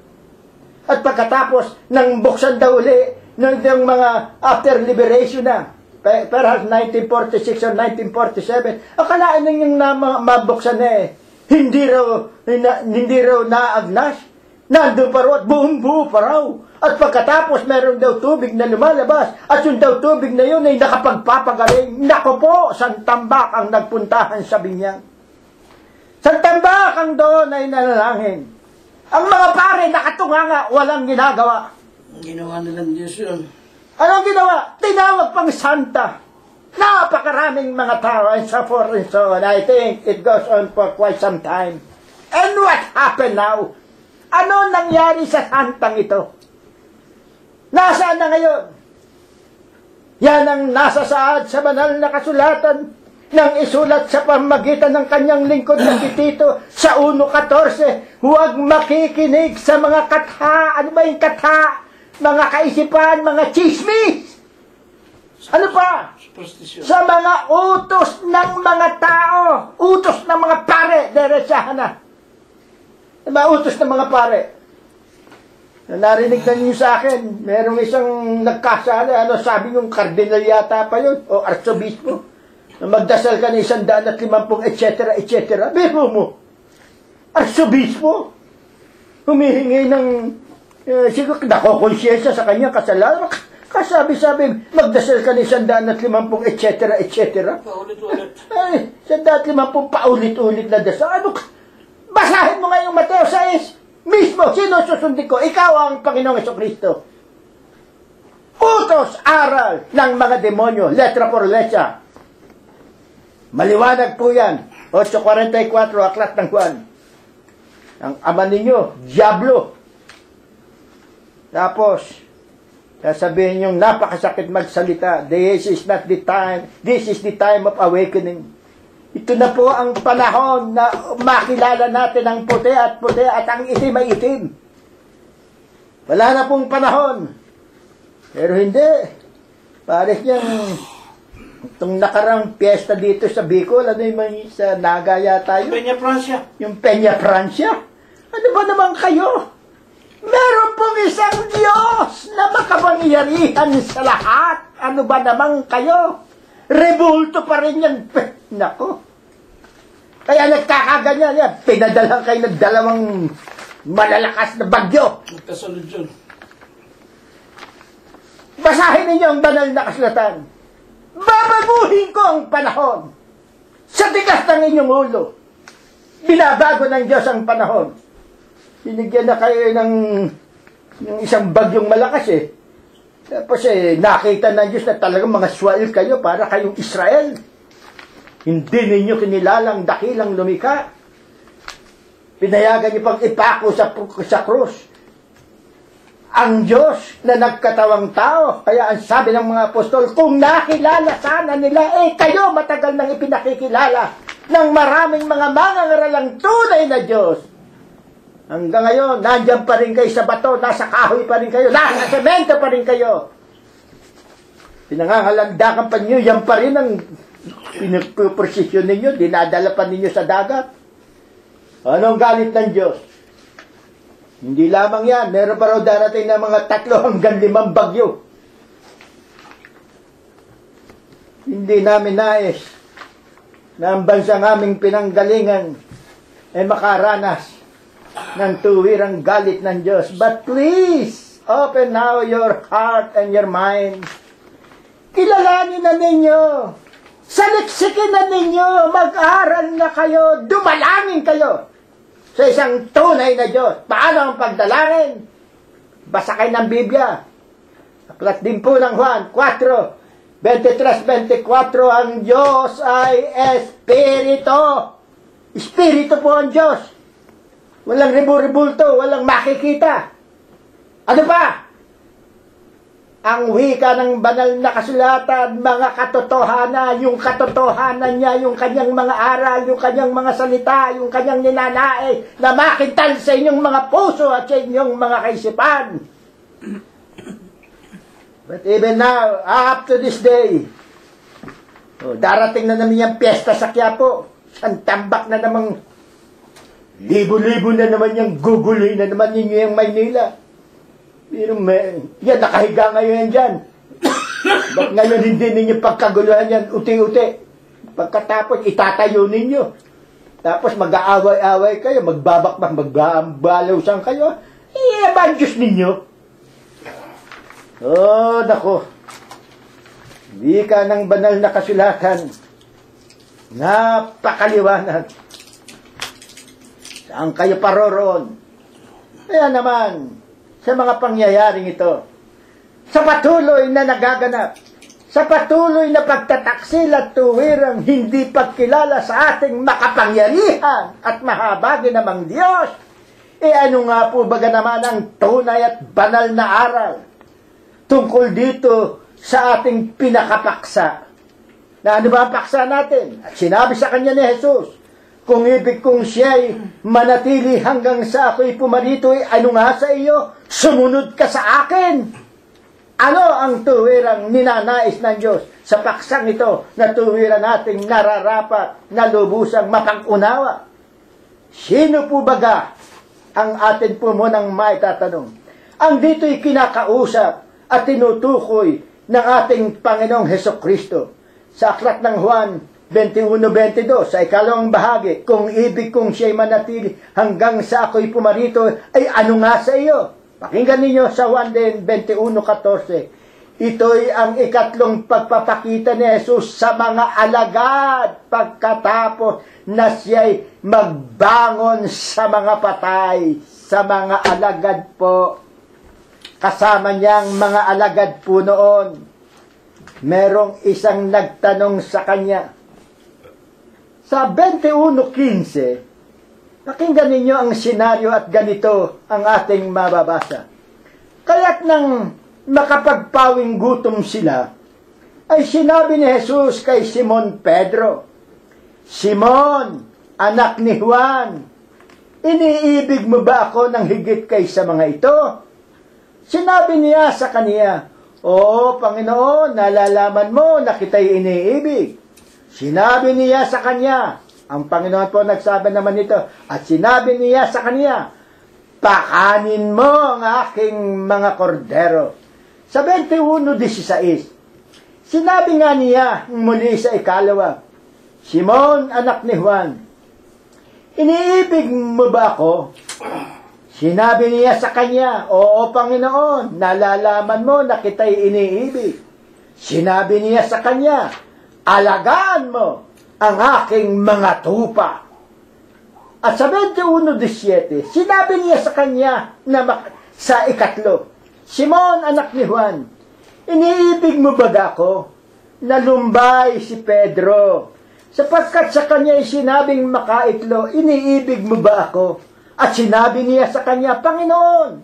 At pagkatapos, nang buksan daw uli ng mga after liberation na, perhaps 1946 or 1947, akalaan ninyong mabuksan na eh. Hindi raw naagnas. Nandun pa raw at buong-buo pa raw. At pagkatapos, meron daw tubig na lumalabas. At yung daw tubig na yun ay nakapagpapagaling. Nako po, Santambak ang nagpuntahan sa Binyang. Santambak ang doon ay nanalangin. Ang mga pare nakatunganga, walang ginagawa. Ginawa nilang Diyos yun. Anong ginawa? Tinawag pang Santa. Napakaraming mga tao and so forth and so on. I think it goes on for quite some time. And what happened now? Ano nangyari sa santang ito? Nasaan na ngayon? Yan ang nasa saad sa banal na kasulatan nang isulat sa pamagitan ng kanyang lingkod na si Tito sa 1:14. Huwag makikinig sa mga katha. Ano ba yung katha? Mga kaisipan, mga chismis. Ano pa? Superstition. Sa mga utos ng mga tao. Utos ng mga pare. Derechahan na. Mga utos ng mga pare. Narinig na niyo sa akin, merong isang nagkasala, sabi yung kardinal yata pa yun, o arsobispo, na magdasal ka ng 150, etc., etc. Biro mo, arsobispo, humihingi ng, siguro nakokonsyensya sa kanya kasalanan, kasabi-sabi, magdasal ka ng 150, etc., etc. Paulit-ulit. Ay, 150 paulit-ulit na dasal. Ano ka? Basahin mo nga yung Mateo 6. Mismo, sino susundin ko? Ikaw ang Panginoong Jesucristo. Utos, aral ng mga demonyo. Letra por letra. Maliwanag po yan. 8:44, Aklat ng Juan. Ang ama ninyo, Diablo. Tapos, sasabihin yung napakasakit magsalita. This is not the time. This is the time of awakening. Ito na po ang panahon na makilala natin ang puti at ang itim ay itim. Wala na pong panahon. Pero hindi. Pares niyang itong nakarang piyesta dito sa Bicol, ano yung sa Naga yata yun? Peña Francia. Yung Peña Francia. Ano ba naman kayo? Meron pong isang Diyos na makapangyarihan sa lahat. Ano ba naman kayo? Rebulto pa rin yan. Nako. Kaya nagkakaganyan yan. Pinadala kayo ng dalawang malalakas na bagyo. Magkasunod yun. Basahin ninyo ang banal na kasulatan. Babaguhin ko ang panahon. Sa tigas ng inyong ulo. Binabago ng Diyos ang panahon. Binigyan na kayo ng isang bagyong malakas eh. Tapos nakita ng Diyos na talagang mga swal kayo para kayong Israel. Hindi ninyo kinilalang dakilang lumika. Pinayagan niyo pang ipako sa krus. Ang Diyos na nagkatawang tao. Kaya ang sabi ng mga apostol, kung nakilala sana nila, kayo matagal nang ipinakikilala ng maraming mga mangangaralang tunay na Diyos. Hanggang ngayon, nandyan pa rin kayo sa bato, nasa kahoy pa rin kayo, nasa semento pa rin kayo. Pinangangalandakan pa ninyo, yan pa rin ang pinagpuprosesyon ninyo, dinadala pa ninyo sa dagat. Anong galit ng Diyos? Hindi lamang yan, meron pa raw darating na mga 3 hanggang 5 bagyo. Hindi namin nais na ang bansang aming pinanggalingan ay makaranas ng tuwirang galit ng Diyos. But please, open now your heart and your mind. Kilalanin na ninyo. Saliksikin na ninyo. Mag-aral na kayo. Dumalangin kayo sa isang tunay na Diyos. Paano ang pagdalangin? Basa kayo ng Biblia. Aklat din po ng Juan 4:23-24, ang Diyos ay Espiritu. Espiritu po ang Diyos. Walang ribulto, walang makikita. Ano pa? Ang wika ng banal na kasulatan, mga katotohanan, yung katotohanan niya, yung kanyang mga aral, yung kanyang mga salita, yung kanyang ninanae, na makintal sa inyong mga puso at sa inyong mga kaisipan. But even now, up to this day, darating na naman yung piyesta sa Quiapo. Ang tambak na namang libo-libo na naman yung gugulay na naman ninyo yung Maynila. Pero yan, nakahiga ngayon dyan. Ba't ngayon hindi ninyo pagkaguluhan yan, uti-uti. Pagkatapos, itatayo ninyo. Tapos mag-aaway-aaway kayo, magbabakbak, magbabalawsan kayo. Ba ang Diyos ninyo? Oh, nako. Wika ng banal na kasulatan. Napakaliwanag. Saan kayo paroroon? Kaya naman, sa mga pangyayaring ito, sa patuloy na nagaganap, sa patuloy na pagtataksil at tuwirang hindi pagkilala sa ating makapangyarihan at mahabagi namang Diyos, ano nga po baga naman ang tunay at banal na aral tungkol dito sa ating pinakapaksa? Na ano ba ang paksa natin? At sinabi sa kanya ni Jesus, kung ibig kong siya'y manatili hanggang sa ako'y pumarito, ano nga sa iyo? Sumunod ka sa akin. Ano ang tuwirang ninanais ng Diyos sa paksang ito na tuwiran nating nararapat na lubusang mapag-unawa? Sino po baga ang atin po munang maitatanong? Ang dito'y kinakausap at tinutukoy ng ating Panginoong Hesukristo. Sa aklat ng Juan 21:22, sa ikalawang bahagi, kung ibig kong siya'y manatili hanggang sa ako'y pumarito, ay ano nga sa iyo? Pakinggan ninyo sa Juan 21:14. Ito'y ang ikatlong pagpapakita ni Jesus sa mga alagad pagkatapos na siya'y magbangon sa mga patay. Sa mga alagad po. Kasama niyang mga alagad po noon. Merong isang nagtanong sa kanya. Sa 21:15, pakinggan ninyo ang senaryo at ganito ang ating mababasa. Kaya't nang makapagpawing gutom sila, ay sinabi ni Jesus kay Simon Pedro, Simon, anak ni Juan, iniibig mo ba ako ng higit kaysa mga ito? Sinabi niya sa kaniya, Oo, Panginoon, nalalaman mo na kita'y iniibig. Sinabi niya sa kanya, ang Panginoon po nagsabi naman nito, at sinabi niya sa kanya, pakanin mo ang aking mga kordero. Sa 21:16, sinabi nga niya muli sa ikalawa, Simon, anak ni Juan, iniibig mo ba ako? Sinabi niya sa kanya, Oo, Panginoon, nalalaman mo na kita'y iniibig. Sinabi niya sa kanya, alagaan mo ang aking mga tupa. At sa 21:17, sinabi niya sa kanya na sa ikatlo, Simon, anak ni Juan, iniibig mo ba ako? Nalumbay si Pedro, sapagkat sa kanya sinabing makaitlo, iniibig mo ba ako? At sinabi niya sa kanya, Panginoon,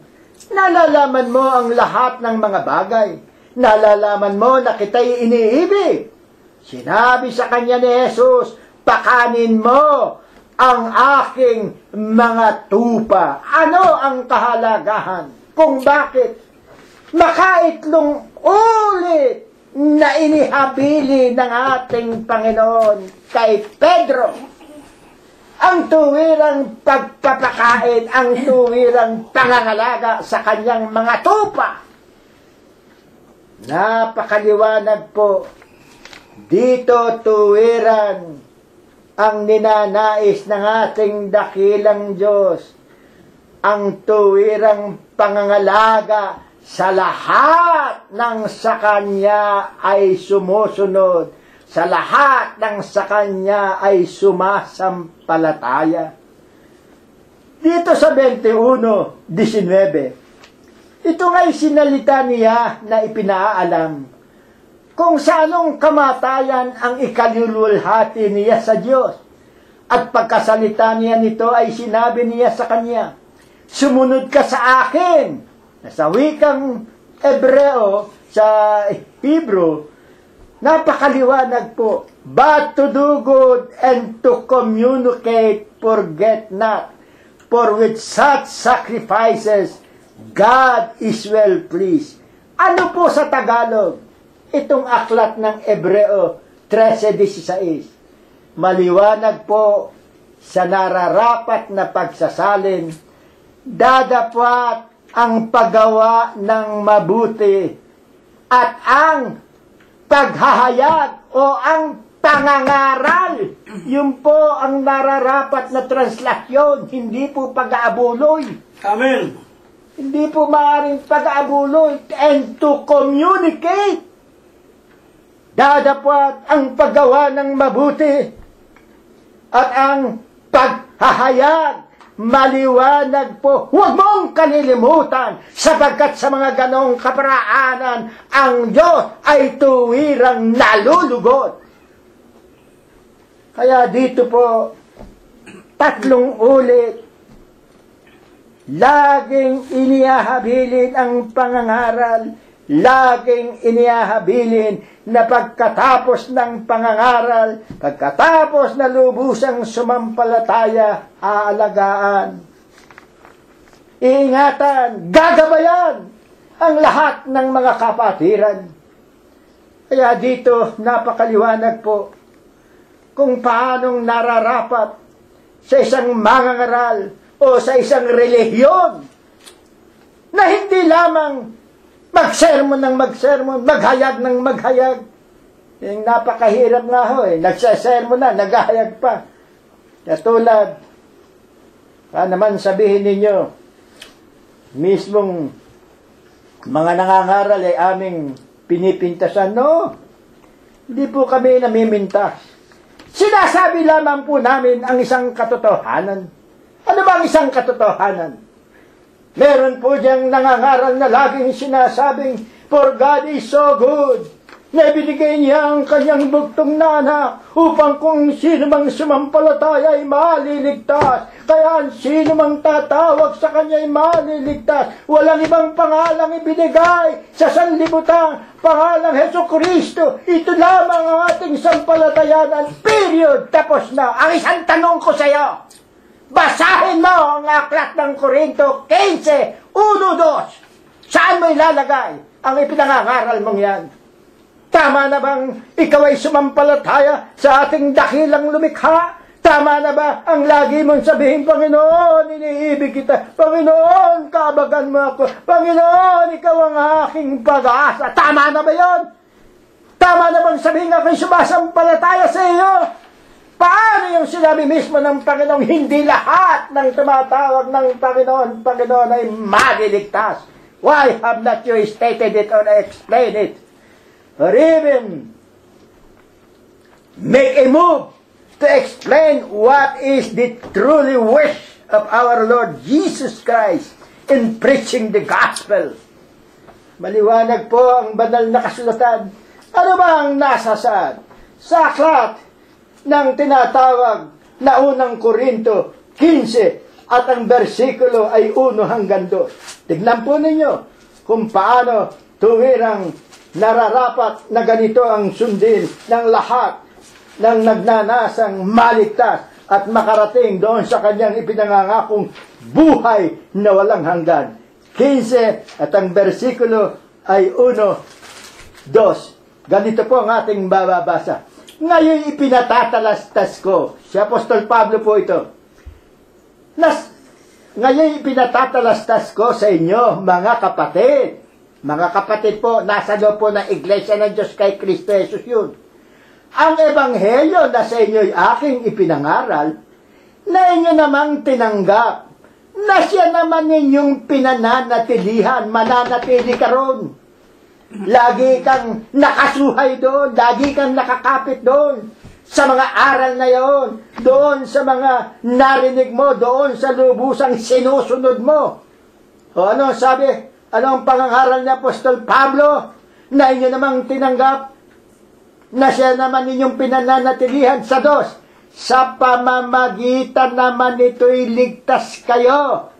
nalalaman mo ang lahat ng mga bagay. Nalalaman mo na kita'y iniibig. Sinabi sa kanya ni Jesus, pakanin mo ang aking mga tupa. Ano ang kahalagahan? Kung bakit makaitlong ulit na inihabili ng ating Panginoon kay Pedro ang tuwirang pagpapakain, ang tuwirang pangangalaga sa kanyang mga tupa. Napakaliwanag po. Dito tuwiran ang ninanais ng ating dakilang Diyos, ang tuwirang pangangalaga sa lahat ng sa Kanya ay sumusunod, sa lahat ng sa Kanya ay sumasampalataya. Dito sa 21:19, ito nga'y sinalita niya na ipinaalam kung sa anong kamatayan ang ikalululhati niya sa Diyos. At pagkasalita niya nito ay sinabi niya sa kanya, sumunod ka sa akin. Sa wikang Ebreo, sa Hebrew, napakaliwanag po. But to do good and to communicate, forget not. For with such sacrifices, God is well pleased. Ano po sa Tagalog? Itong aklat ng Ebreo 13:16. Maliwanag po sa nararapat na pagsasalin, dadapat ang paggawa ng mabuti at ang paghahayag o ang pangangaral. Yun po ang nararapat na translasyon, hindi po pag-aabuloy. Amen. Hindi po maaaring pag-aabuloy. And to communicate, dadapat ang paggawa ng mabuti at ang paghahayag. Maliwanag po, huwag mong kalilimutan, sapagkat sa mga ganong kaparaanan, ang Diyos ay tuwirang nalulugod. Kaya dito po, 3 ulit, laging inihabilin ang pangangaral, laging inihabilin na pagkatapos ng pangangaral, pagkatapos na lubusang sumampalataya, aalagaan, iingatan, gagabayan ang lahat ng mga kapatiran. Kaya dito napakaliwanag po kung paanong nararapat sa isang mangangaral o sa isang relihiyon na hindi lamang magsermon ng magsermon, maghayag ng maghayag. Yung napakahirap nga ho eh. Nagsasermon na, naghahayag pa. Katulad, naman sabihin ninyo, mismong mga nangangaral ay aming pinipintasan. No, hindi po kami namimintas. Sinasabi lamang po namin ang isang katotohanan. Ano ba ang isang katotohanan? Meron po diyang nangangaral na laging sinasabing, for God is so good, na ibinigay niya ang kanyang bugtong na anak upang kung sino mang sumampalataya ay maliligtas. Kaya sino mang tatawag sa kanya ay maliligtas. Walang ibang pangalang ibinigay sa sanlibutan, pangalang Hesukristo. Ito lamang ang ating sampalatayanan. Period. Tapos na. Ang isang tanong ko sa iyo, basahin mo ang aklat ng Korinto 15:1-2. Saan mo ilalagay ang ipinangangaral mong yan? Tama na bang ikaw ay sumampalataya sa ating dakilang lumikha? Tama na ba ang lagi mong sabihin, Panginoon, iniibig kita. Panginoon, kaabagan mo ako. Panginoon, ikaw ang aking pag-asa. Tama na ba yon? Tama na bang sabihin ako'y sumasampalataya sa iyo? Paano yung sinabi mismo ng Panginoon, hindi lahat ng tumatawag ng Panginoon ay maliligtas? Why have not you stated it or explained it? Or even make a move to explain what is the truly wish of our Lord Jesus Christ in preaching the gospel. Maliwanag po ang banal na kasulatan. Ano ba ang nasa saan? Sa aklat ng tinatawag na unang Korinto 15 at ang bersikulo ay 1 hanggang 2. Tignan po ninyo kung paano tuwirang nararapat na ganito ang sundin ng lahat ng nagnanasang maligtas at makarating doon sa kanyang ipinangangakong buhay na walang hanggan. 15 at ang bersikulo ay 1, 2. Ganito po ang ating bababasa. Ngayon ipinatatalastas ko. Si Apostol Pablo po ito. Ngayon ipinatatalastas ko sa inyo, mga kapatid. Mga kapatid po, nasa loob po ng Iglesia ng Diyos kay Kristo Jesus yun. Ang ebanghelyo na sa inyo'y aking ipinangaral, na inyo namang tinanggap, na siya naman ninyong pinananatilihan, mananatili ka ron. Lagi kang nakasuhay doon, lagi kang nakakapit doon, sa mga aral na yon, doon sa mga narinig mo, doon sa lubusang sinusunod mo. O ano sabi? Ano ang pangangaral ni Apostol Pablo? Na inyo namang tinanggap, na siya naman ninyong pinananatilihan sa dos. Sa pamamagitan naman ito'y ligtas kayo.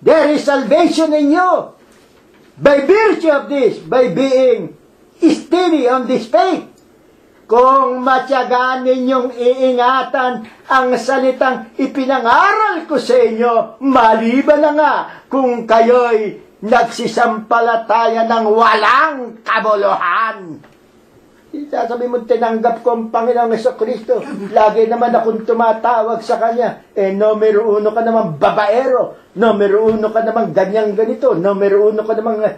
There is salvation in you. By virtue of this, by being steady on this faith. Kung matyagaan ninyong iingatan ang salitang ipinangaral ko sa inyo, maliban na nga kung kayo'y nagsisampalataya ng walang kabuluhan. Sasabi mo, tinanggap ko ang Panginoong Jesucristo. Lagi naman akong tumatawag sa Kanya. Numero 1 ka naman babaero. Numero 1 ka naman ganyan ganito. Numero 1 ka naman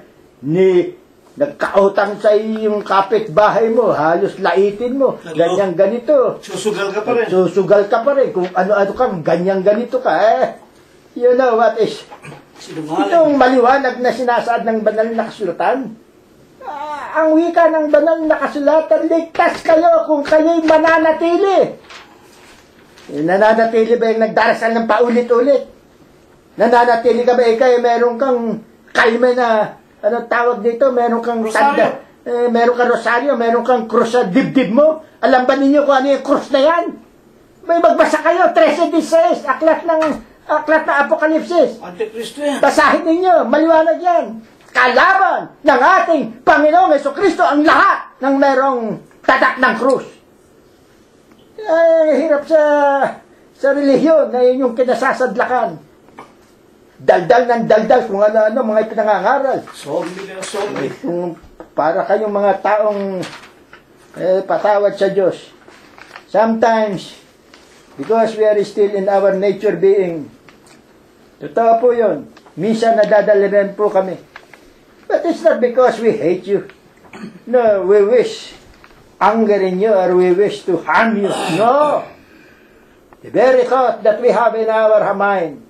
nagkautang sa iyong kapitbahay mo. Halos laitin mo. Ganyan ganito. Susugal ka pa rin. Susugal ka pa rin. Kung ano-ano ka, ganyan ganito ka. You know what is... Itong maliwanag na sinasaad ng banal na kasulatan. Ang wika ng banal na kasulatan, ligtas kayo kung kayo'y mananatili. Nananatili ba yung nagdarasal ng paulit-ulit? Nananatili ka ba ikaw? Meron kang kalme na, ano tawag dito? Meron kang tanda, meron kang rosaryo, meron kang krus sa dibdib mo. Alam ba ninyo kung ano yung krus na yan? May magbasa kayo, 13:16, aklat na Apokalipsis. Antikristo yan. Basahin ninyo, maliwanag yan. Kalaban ng ating Panginoong Jesucristo ang lahat ng merong tatak ng krus. Hirap sa relihiyon na yun yung kinasasadlakan. Daldal ng daldal kung ano-ano mga ipinangangaral. Zombie. Para kayong mga taong patawad sa Diyos. Sometimes, because we are still in our nature being, totoo po yun. Minsan nadadaliran po kami. But it's not because we hate you. No, we wish anger in you or we wish to harm you. No. The very thought that we have in our mind,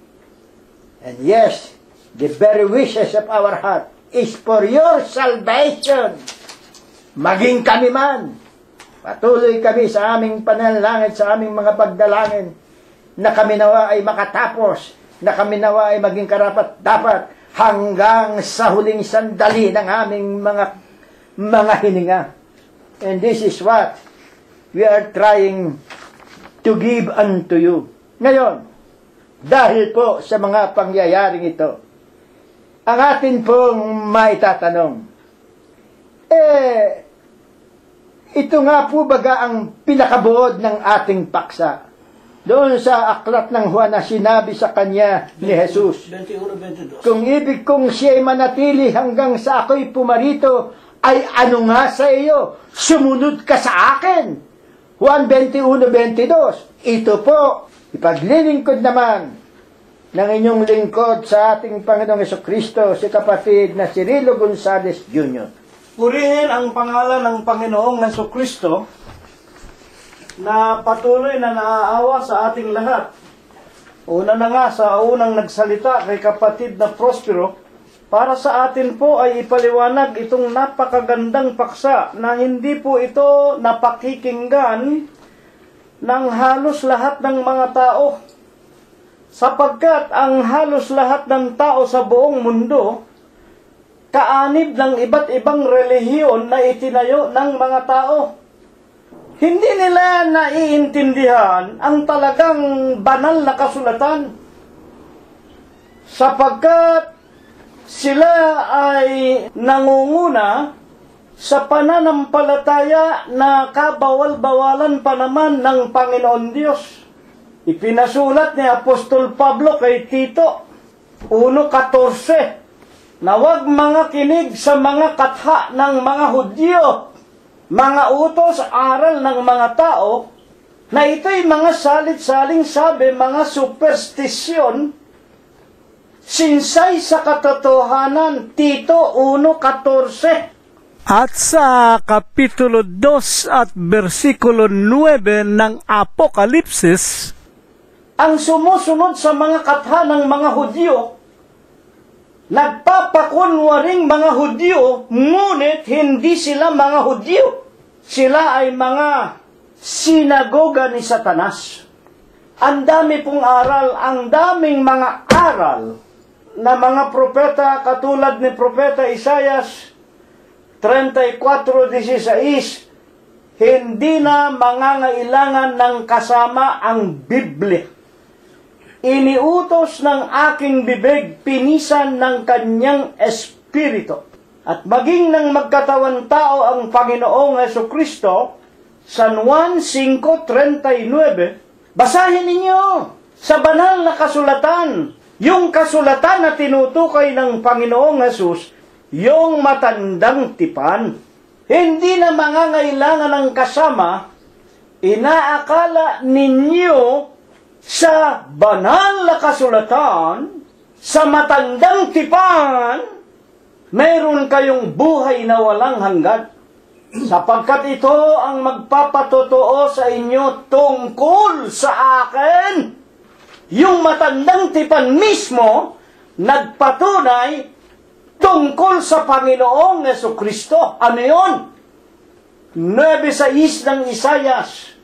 and yes, the very wishes of our heart is for your salvation. Maging kami man, patuloy kami sa aming panalangin, sa aming mga pagdalangin, na kami nawa ay makatapos, na kami nawa ay maging karapat-dapat, hanggang sa huling sandali ng aming mga hininga. And this is what we are trying to give unto you. Ngayon, dahil po sa mga pangyayaring ito, ang atin pong maitatanong, ito nga po baga ang pinakabuod ng ating paksa? Doon sa aklat ng Juan na sinabi sa kanya ni Jesus, 21-22. kung ibig kong siya'y manatili hanggang sa ako'y pumarito, ay ano nga sa iyo? Sumunod ka sa akin. Juan 21:22. Ito po, ipaglilingkod naman ng inyong lingkod sa ating Panginoong Jesucristo, si kapatid na Cirilo Gonzales Jr. Purihin ang pangalan ng Panginoong Jesucristo na patuloy na naaawa sa ating lahat. Una na nga sa unang nagsalita kay kapatid na Prospero, para sa atin po ay ipaliwanag itong napakagandang paksa na hindi po ito napakikinggan ng halos lahat ng mga tao. Sapagkat ang halos lahat ng tao sa buong mundo, kaanib ng iba't ibang relihiyon na itinayo ng mga tao. Hindi nila naiintindihan ang talagang banal na kasulatan. Sapagkat sila ay nangunguna sa pananampalataya na kabawal-bawalan pa naman ng Panginoon Diyos. Ipinasulat ni Apostol Pablo kay Tito 1:14 na huwag mga kinig sa mga katha ng mga Hudyo, mga utos aral ng mga tao, na ito'y mga salit-saling sabi, mga superstisyon, sinsay sa katotohanan. Tito 1:14. At sa Kapitulo 2 at versikulo 9 ng Apokalipsis, ang sumusunod sa mga katha ng mga Hudyo, nagpapakunwaring mga Hudyo, ngunit hindi sila mga Hudyo. Sila ay mga sinagoga ni Satanas. Ang dami pong aral, ang daming mga aral na mga propeta katulad ni Propeta Isaias 34:16, hindi na mangangailangan ng kasama ang Biblia. Iniutos ng aking bibig, pinisan ng kanyang espiritu. At maging ng magkatawan tao ang Panginoong Jesucristo, San Juan 5:39, basahin ninyo sa banal na kasulatan, yung kasulatan na tinutukoy ng Panginoong Jesus, yung matandang tipan. Hindi na mangangailangan ng kasama. Inaakala ninyo sa banal na kasulatan, sa matandang tipan, mayroon kayong buhay na walang hanggan. Sapagkat ito ang magpapatotoo sa inyo tungkol sa akin. Yung matandang tipan mismo, nagpatunay tungkol sa Panginoong Jesucristo. Ano yun? 9:6 ng Isaias.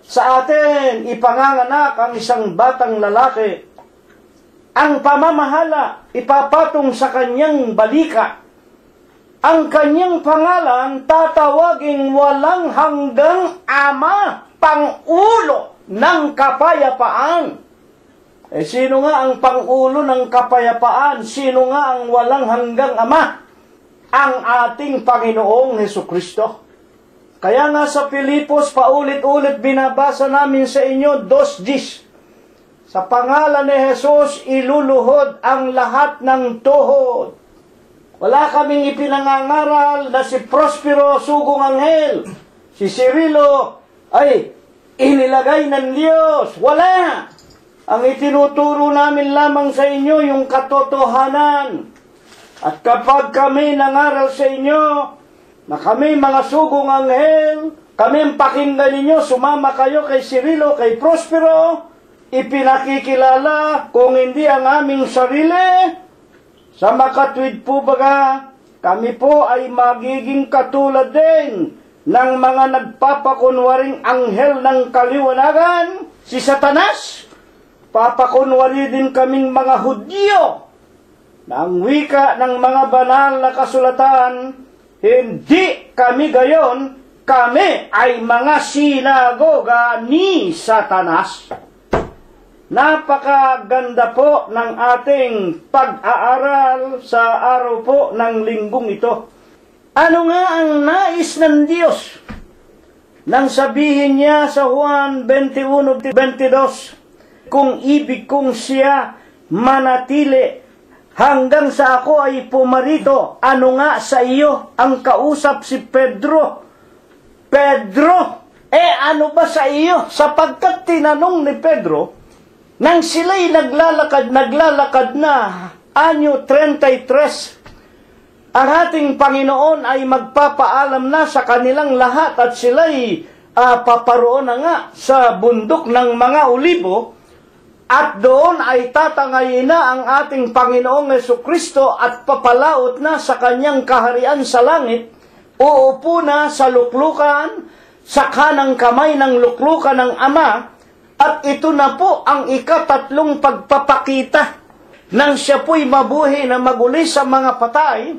Sa atin, ipanganganak ang isang batang lalaki. Ang pamamahala, ipapatong sa kanyang balika. Ang kanyang pangalan, tatawaging walang hanggang Ama, Pangulo ng Kapayapaan. Sino nga ang Pangulo ng Kapayapaan? Sino nga ang walang hanggang Ama? Ang ating Panginoong Jesucristo. Kaya nga sa Pilipos, paulit-ulit binabasa namin sa inyo, 2:10. Sa pangalan ni Jesus, iluluhod ang lahat ng tuhod. Wala kaming ipinangangaral na si Prospero, sugong anghel. Si Cirilo ay inilagay ng Diyos. Wala! Ang itinuturo namin lamang sa inyo yung katotohanan. At kapag kami nangaral sa inyo na kami mga sugong anghel, kami pakinggan ninyo, sumama kayo kay Cirilo, kay Prospero, ipinakikilala kung hindi ang aming sarili, sa makatwid po baga, kami po ay magiging katulad din ng mga nagpapakunwaring anghel ng kaliwanagan, si Satanas. Papakunwari din kaming mga Hudyo na ang wika ng mga banal na kasulatan, hindi kami gayon, kami ay mga sinagoga ni Satanas. Napakaganda po ng ating pag-aaral sa araw po ng linggong ito. Ano nga ang nais ng Diyos nang sabihin niya sa Juan 21:22, kung ibig kong siya manatili hanggang sa ako ay pumarito? Ano nga sa iyo? Ang kausap si Pedro. Pedro, ano ba sa iyo? Sapagkat tinanong ni Pedro, nang sila'y naglalakad na, anyo 33, ang ating Panginoon ay magpapaalam na sa kanilang lahat at sila'y paparoon na nga sa bundok ng mga Olibo, at doon ay tatangayin na ang ating Panginoong Jesucristo at papalaot na sa kanyang kaharian sa langit, uupo na sa luklukan, sa kanang kamay ng luklukan ng Ama, at ito na po ang ikatatlong pagpapakita nang siya po'y mabuhi na maguli sa mga patay.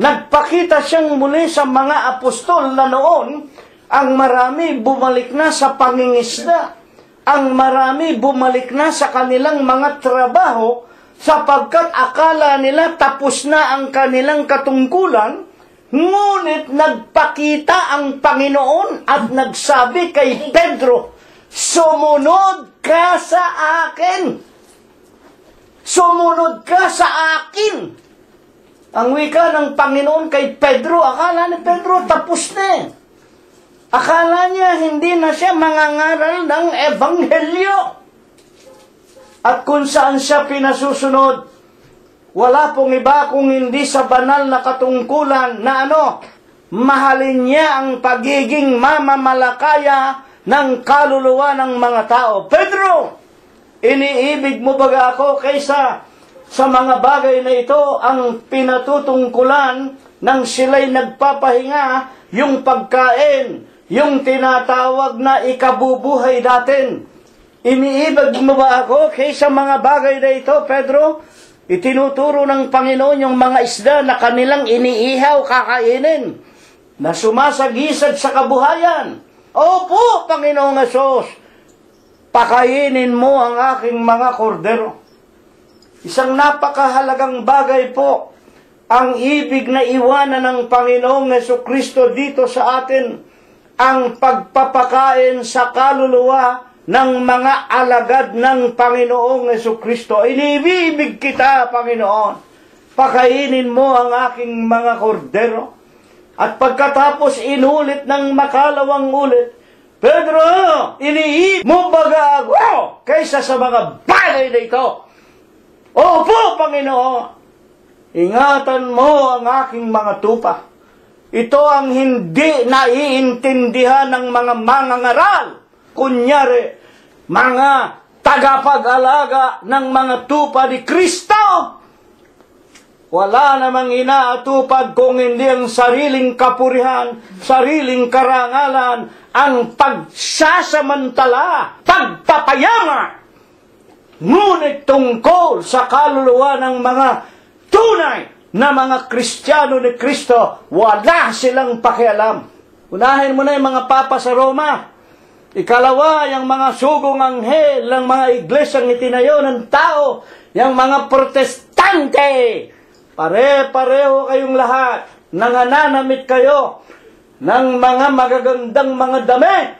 Nagpakita siyang muli sa mga apostol na noon, ang marami bumalik na sa pangingisda, ang marami bumalik na sa kanilang mga trabaho, sapagkat akala nila tapos na ang kanilang katungkulan. Ngunit nagpakita ang Panginoon at nagsabi kay Pedro, sumunod ka sa akin. Sumunod ka sa akin. Ang wika ng Panginoon kay Pedro, akala ni Pedro tapos na. Akala niya hindi na siya mangangaral ng Ebanghelyo. At kung saan siya pinasusunod, wala pong iba kung hindi sa banal na katungkulan na mahalin niya ang pagiging mamamalakaya ng kaluluwa ng mga tao. Pedro, iniibig mo ba ako kaysa sa mga bagay na ito ang pinatutungkulan nang sila'y nagpapahinga, yung pagkain, yung tinatawag na ikabubuhay natin? Iniibig mo ba ako kaysa mga bagay na ito, Pedro? Itinuturo ng Panginoon yung mga isda na kanilang iniihaw kakainin, na sumasagisag sa kabuhayan. Opo, Panginoong Hesus, pakainin mo ang aking mga kordero. Isang napakahalagang bagay po ang ibig na iwanan ng Panginoong Jesucristo dito sa atin, ang pagpapakain sa kaluluwa ng mga alagad ng Panginoong Jesucristo. Inibibig kita, Panginoon. Pakainin mo ang aking mga kordero. At pagkatapos inulit ng makalawang ulit, Pedro, iniibig mo baga ako kaysa sa mga bagay na ito? Opo, Panginoon. Ingatan mo ang aking mga tupa. Ito ang hindi naiintindihan ng mga mangangaral. Kunyari, mga tagapag-alaga ng mga tupa ni Kristo. Wala namang inaatupag kung hindi ang sariling kapurihan, sariling karangalan, ang pagsasamantala, pagpapayama. Ngunit tungkol sa kaluluwa ng mga tunay na mga Kristiyano ni Kristo, wala silang pakialam. Unahin mo na yung mga papa sa Roma. Ikalawa, yung mga sugong anghel, ang mga iglesyang itinayo ng tao, yung mga protestante. Pare-pareho kayong lahat. Nangananamit kayo ng mga magagandang mga damit.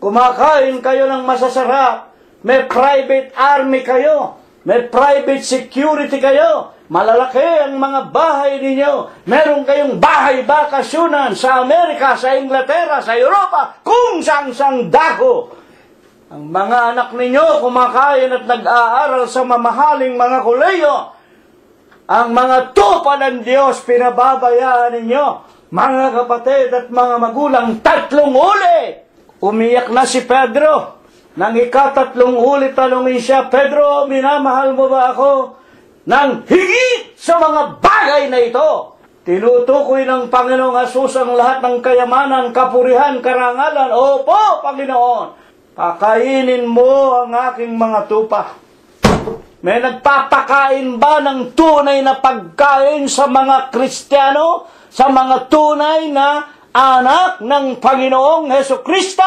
Kumakain kayo ng masasarap. May private army kayo. May private security kayo. Malalaki ang mga bahay ninyo. Meron kayong bahay bakasyunan sa Amerika, sa Inglaterra, sa Europa, kung sang dako. Ang mga anak ninyo kumakain at nag-aaral sa mamahaling mga koleyo. Ang mga tupa ng Diyos pinababayaan ninyo. Mga kapatid at mga magulang, 3 ulit. Umiyak na si Pedro. Nang ika-3 ulit tanungin siya, Pedro, minamahal mo ba ako nang higit sa mga bagay na ito? Tinutukoy ng Panginoong Hesus ang lahat ng kayamanan, kapurihan, karangalan. Opo, Panginoon, pakainin mo ang aking mga tupa. May nagpapakain ba ng tunay na pagkain sa mga Kristiyano, sa mga tunay na anak ng Panginoong Jesucristo?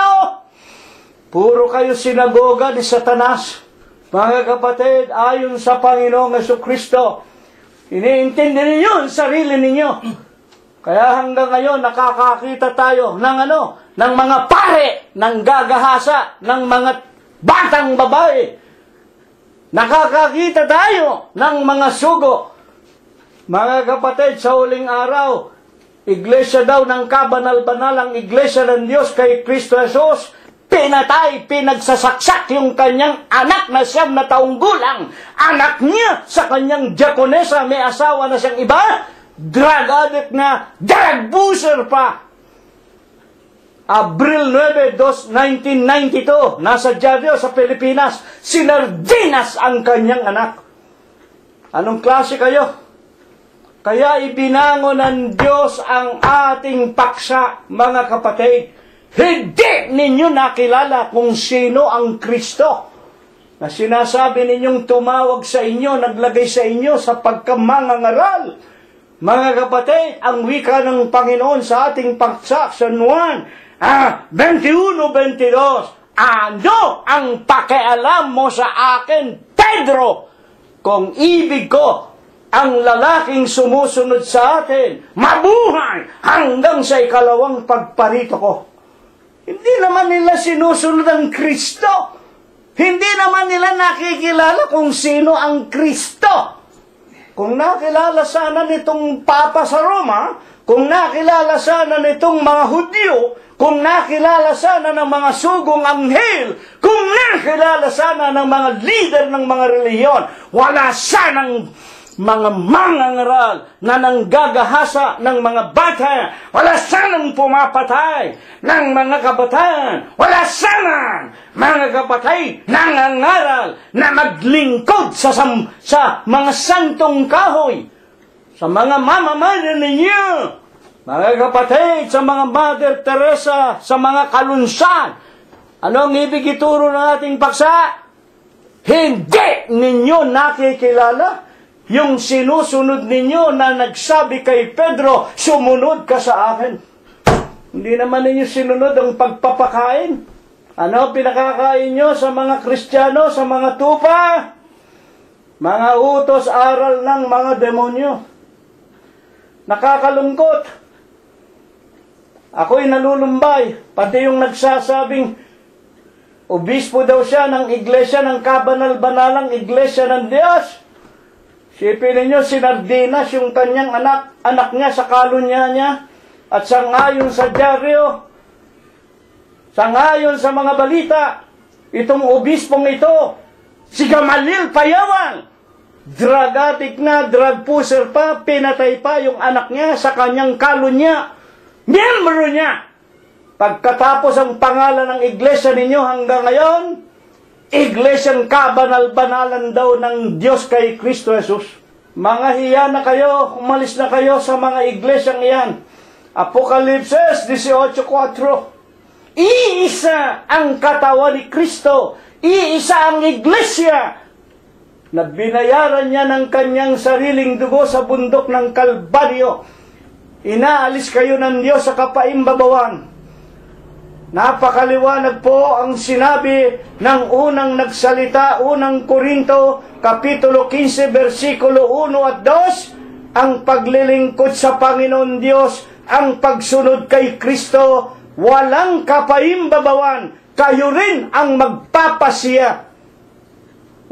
Puro kayo sinagoga ni Satanas. Mga kapatid, ayon sa Panginoong Jesucristo, iniintindi ninyo ang sarili ninyo. Kaya hanggang ngayon nakakakita tayo ng ng mga pare, ng gagahasa, ng mga batang babae. Nakakakita tayo ng mga sugo. Mga kapatid, sa huling araw, iglesia daw ng kabanal-banalang iglesia ng Diyos kay Kristo Jesus, pinatay, pinagsasaksak yung kanyang anak na 9 na taong gulang. Anak niya sa kanyang diakonesa, may asawa na siyang iba, drug addict na, drug pusher pa. Abril 9, 1992, nasa Diario sa Pilipinas, sinardinas ang kanyang anak. Anong klase kayo? Kaya ibinangon ng Diyos ang ating paksa, mga kapatid. Hindi ninyo nakilala kung sino ang Kristo na sinasabi ninyong tumawag sa inyo, naglagay sa inyo sa pagkamangangaral. Mga kapatid, ang wika ng Panginoon sa ating paksa sa Juan 21-22, ano ang pakialam mo sa akin, Pedro, kung ibig ko ang lalaking sumusunod sa atin, mabuhay hanggang sa ikalawang pagparito ko. Hindi naman nila sinusunod ang Kristo. Hindi naman nila nakikilala kung sino ang Kristo. Kung nakilala sana nitong Papa sa Roma, kung nakilala sana nitong mga Hudyo, kung nakilala sana ng mga sugong anghel, kung nakilala sana ng mga leader ng mga reliyon, wala sanang mga mangangaral na nanggagahasa ng mga bata, wala sanang pumapatay ng mga kabataan, wala sanang mga kapatay nangangaral na maglingkod sa mga santong kahoy, sa mga mamamayan ninyo, mga kapatid, sa mga Mother Teresa, sa mga kalunsan. Ano ang ibig ituro ng ating paksa? Hindi ninyo nakikilala yung sinusunod ninyo na nagsabi kay Pedro, sumunod ka sa akin. Hindi naman ninyo sinunod ang pagpapakain. Ano pinakakain nyo sa mga Kristiyano, sa mga tupa? Mga utos aral ng mga demonyo. Nakakalungkot. Ako'y nalulumbay, pati yung nagsasabing obispo daw siya ng iglesia ng kabanal-banalang iglesia ng Diyos. Sipin ninyo, sinardinas yung kanyang anak niya sa kalunya niya, at sangayon sa dyaryo, sangayon sa mga balita, itong obispong ito, si Gamaliel Payawang, drug addict na, drug pusher pa, pinatay pa yung anak niya sa kanyang kalunya. Miyembro niya. Pagkatapos ang pangalan ng iglesia ninyo hanggang ngayon, iglesyang kabanal-banalan daw ng Diyos kay Kristo Jesus. Mga hiya na kayo, umalis na kayo sa mga iglesyang iyan. Apokalipsis 18:4. Iisa ang katawan ni Kristo, iisa ang iglesia na binayaran niya ng kanyang sariling dugo sa bundok ng Kalbaryo. Inaalis kayo ng Diyos sa kapaimbabawan. Napakaliwanag po ang sinabi ng unang nagsalita, unang Korinto, Kapitulo 15, versikulo 1 at 2, ang paglilingkod sa Panginoon Diyos, ang pagsunod kay Kristo, walang kapaimbabawan, kayo rin ang magpapasiya.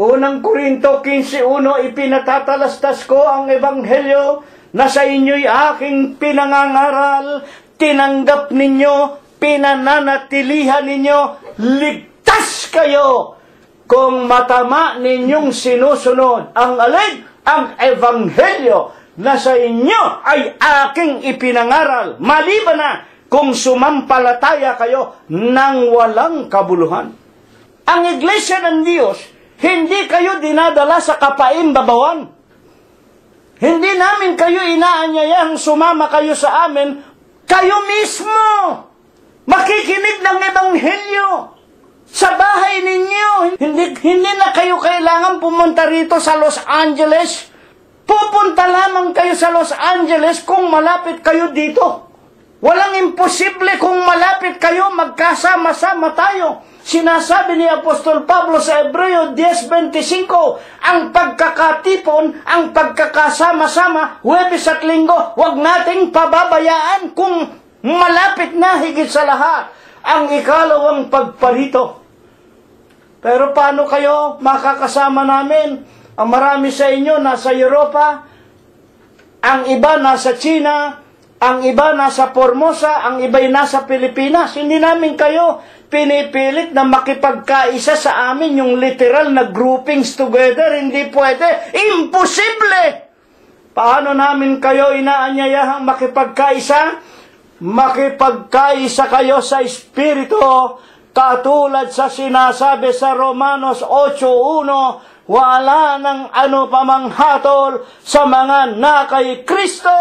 Unang Korinto 15:1, ipinatatalastas ko ang ebanghelyo na sa inyo'y aking pinangangaral, tinanggap ninyo, pinananatilihan ninyo, ligtas kayo kung matama ninyong sinusunod. Ang alin? Ang ebanghelyo na sa inyo ay aking ipinangaral, maliban na kung sumampalataya kayo ng walang kabuluhan. Ang iglesia ng Diyos, hindi kayo dinadala sa kapaimbabawan. Hindi namin kayo inaanyayang sumama kayo sa amin, kayo mismo makikinig ng ebanghelyo sa bahay ninyo. Hindi na kayo kailangan pumunta rito sa Los Angeles. Pupunta lamang kayo sa Los Angeles kung malapit kayo dito. Walang imposible kung malapit kayo, magkasama-sama tayo. Sinasabi ni Apostol Pablo sa Hebreo 10:25, ang pagkakatipon, ang pagkakasama-sama, Huwebes at Linggo, huwag nating pababayaan kung malapit na higit sa lahat ang ikalawang pagparito. Pero paano kayo makakasama namin? Ang marami sa inyo nasa Europa, ang iba nasa China, ang iba nasa Formosa, ang iba'y nasa Pilipinas. Hindi namin kayo pinipilit na makipagkaisa sa amin yung literal na groupings together. Hindi pwede. Imposible! Paano namin kayo inaanyayahang makipagkaisa? Makipagkaisa kayo sa Espiritu, katulad sa sinasabi sa Romanos 8:1, wala ng ano pamang hatol sa mga na kay Kristo,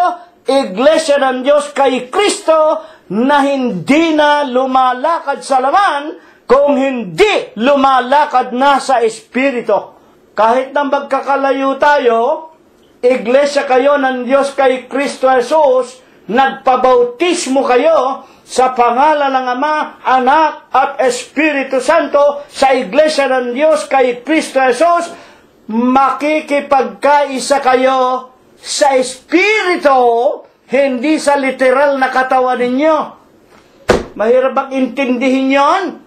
Iglesia ng Diyos kay Kristo, na hindi na lumalakad sa laman, kung hindi lumalakad na sa Espiritu. Kahit na magkakalayo tayo, Iglesia kayo ng Diyos kay Kristo Jesus, nagpabautismo kayo sa pangalan ng Ama, Anak at Espiritu Santo sa Iglesia ng Diyos kay Kristo Jesus, makikipagkaisa kayo sa Espiritu, hindi sa literal na katawan ninyo. Mahirap bang intindihin yon?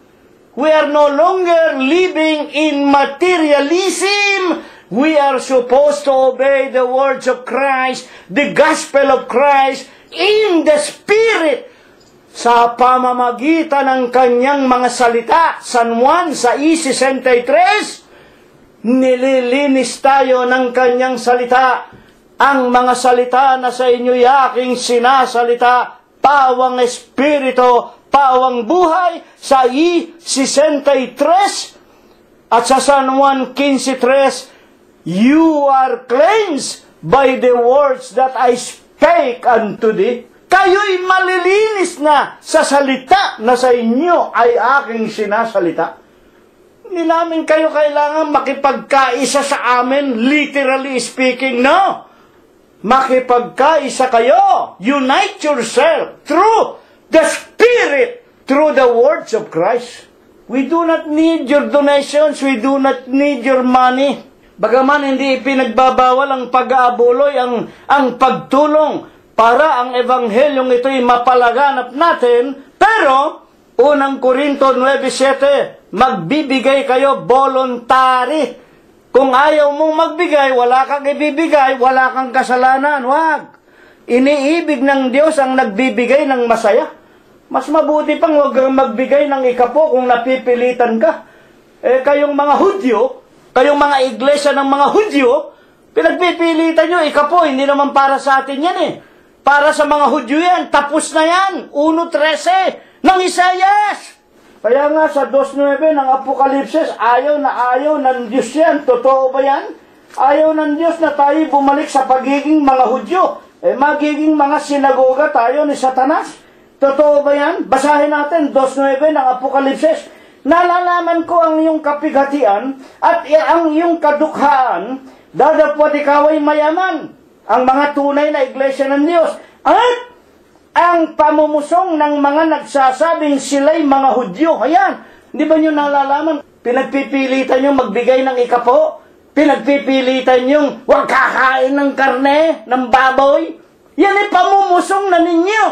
We are no longer living in materialism. We are supposed to obey the words of Christ, the gospel of Christ, in the Spirit, sa pamamagitan ng kanyang mga salita. San Juan sa 63, nililinis tayo ng kanyang salita. Ang mga salita na sa inyo'y aking sinasalita, pawang espiritu, pawang buhay, sa 63 at sa San Juan 15:3, you are cleansed by the words that I spake unto thee. Kayo'y malilinis na sa salita na sa inyo ay aking sinasalita. Hindi namin kayo kailangan makipagkaisa sa amin, literally speaking, no. Makipagkaisa kayo. Unite yourself through the Spirit, through the words of Christ. We do not need your donations. We do not need your money. Bagaman hindi ipinagbabawal ang pag-aabuloy, ang pagtulong para ang evanghelyong ito'y mapalaganap natin, pero unang Korinto 9:7, magbibigay kayo voluntary. Kung ayaw mong magbigay, wala kang ibibigay, wala kang kasalanan. Wag. Iniibig ng Diyos ang nagbibigay ng masaya. Mas mabuti pang huwag kang magbigay ng ikapo kung napipilitan ka. Kayong mga Hudyo, kayong mga iglesia ng mga Hudyo, pinagpipilitan nyo, ikapo, hindi naman para sa atin yan eh. Para sa mga Hudyo yan, tapos na yan. 1:13 ng Isaias. Kaya nga sa 2:9 ng Apokalipsis, ayaw ng Diyos yan. Totoo ba yan? Ayaw ng Diyos na tayo bumalik sa pagiging mga Hudyo. Magiging mga sinagoga tayo ni Satanas. Totoo ba yan? Basahin natin 2:9 ng Apokalipsis. Nalalaman ko ang iyong kapighatian at ang iyong kadukhaan, dadapwat ikaw ay mayaman, ang mga tunay na iglesia ng Diyos, at ang pamumusong ng mga nagsasabing sila'y mga Hudyo. Ayan, di ba nyo nalalaman? Pinagpipilitan nyo magbigay ng ikapo? Pinagpipilitan nyo huwag kakain ng karne, ng baboy? Yan ay pamumusong na ninyo.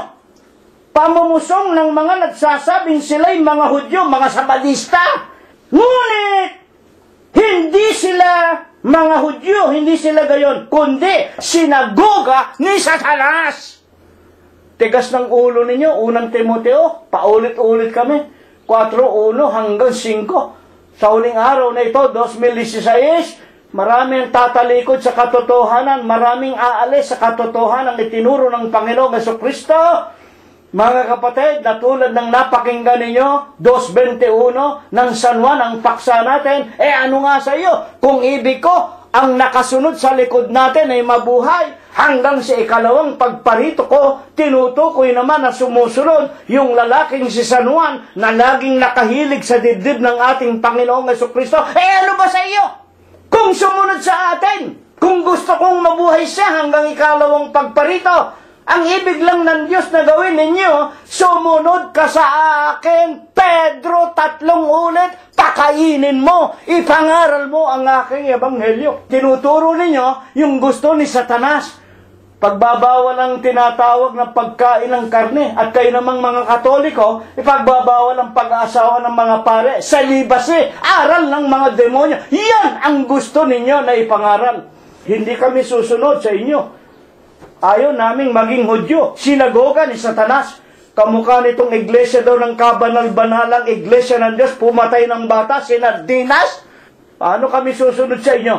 Pamumusong ng mga nagsasabing sila'y mga Hudyo, mga Sabadista. Ngunit, hindi sila mga Hudyo, hindi sila gayon, kundi sinagoga ni Satanas. Tigas ng ulo ninyo, unang Timoteo, paulit-ulit kami, 4:1 hanggang 5. Sa huling araw na ito, 2016, maraming tatalikod sa katotohanan, maraming aalis sa katotohanan itinuro ng Panginoong Jesucristo. Mga kapatid, na tulad ng napakinggan ninyo, 2:21 ng San Juan, ang paksa natin, ano nga sa iyo? Kung ibig ko, ang nakasunod sa likod natin ay mabuhay hanggang sa ikalawang pagparito ko, tinutukoy naman na sumusunod yung lalaking si San Juan na laging nakahilig sa dibdib ng ating Panginoong Jesucristo. Ano ba sa iyo? Kung sumunod sa atin, kung gusto kong mabuhay siya hanggang ikalawang pagparito, ang ibig lang ng Diyos na gawin ninyo, sumunod ka sa akin. Pedro 3 ulit, pakainin mo, ipangaral mo ang aking ebanghelyo. Tinuturo ninyo yung gusto ni Satanas. Pagbabawal ang tinatawag na pagkain ng karne. At kayo namang mga Katoliko, ipagbabawal ang pag-aasawa ng mga pare. Salibasi, aral ng mga demonyo. Yan ang gusto ninyo na ipangaral. Hindi kami susunod sa inyo. Ayaw naming maging Hudyo. Sinagoga ni Satanas. Kamukha nitong iglesia daw ng kabanal-banalang iglesia ng Diyos, pumatay ng bata, sinardinas. Paano kami susunod sa inyo?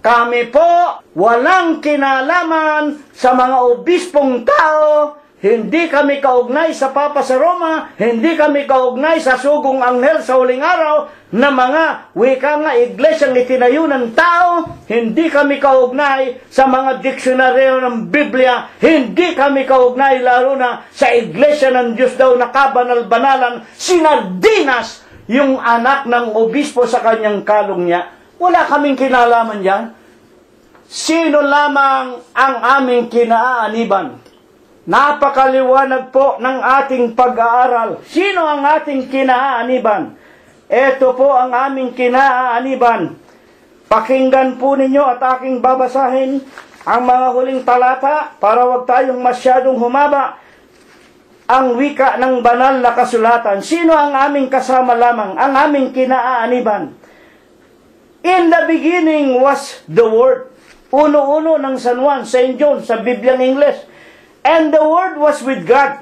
Kami po walang kinalaman sa mga obispong tao. Hindi kami kaugnay sa Papa sa Roma. Hindi kami kaugnay sa sugong anghel sa huling araw na mga wika nga iglesyang itinayo ng tao. Hindi kami kaugnay sa mga diksyonaryo ng Biblia. Hindi kami kaugnay lalo na sa iglesia ng Diyos daw na kabanal-banalan. Sinardinas yung anak ng obispo sa kanyang kalong niya. Wala kaming kinalaman yan. Sino lamang ang aming kinaaaniban? Napakaliwanag po ng ating pag-aaral. Sino ang ating kinaaaniban? Ito po ang aming kinaaaniban. Pakinggan po ninyo at aking babasahin ang mga huling talata para wag tayong masyadong humaba. Ang wika ng banal na kasulatan. Sino ang aming kasama lamang? Ang aming kinaaaniban. In the beginning was the Word. Uno-uno ng San Juan, St. John, sa Bibliang English. And the Word was with God.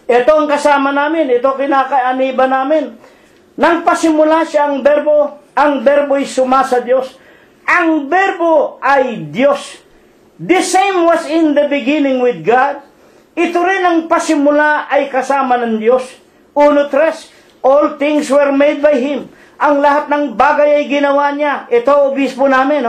Ito ang kasama namin. Ito kinakaaniban namin. Nang pasimula siya ang berbo ay sumasa Diyos. Ang berbo ay Diyos. The same was in the beginning with God. Ito rin ang pasimula ay kasama ng Diyos. 1:3, all things were made by Him. Ang lahat ng bagay ay ginawa niya. Ito, obispo namin,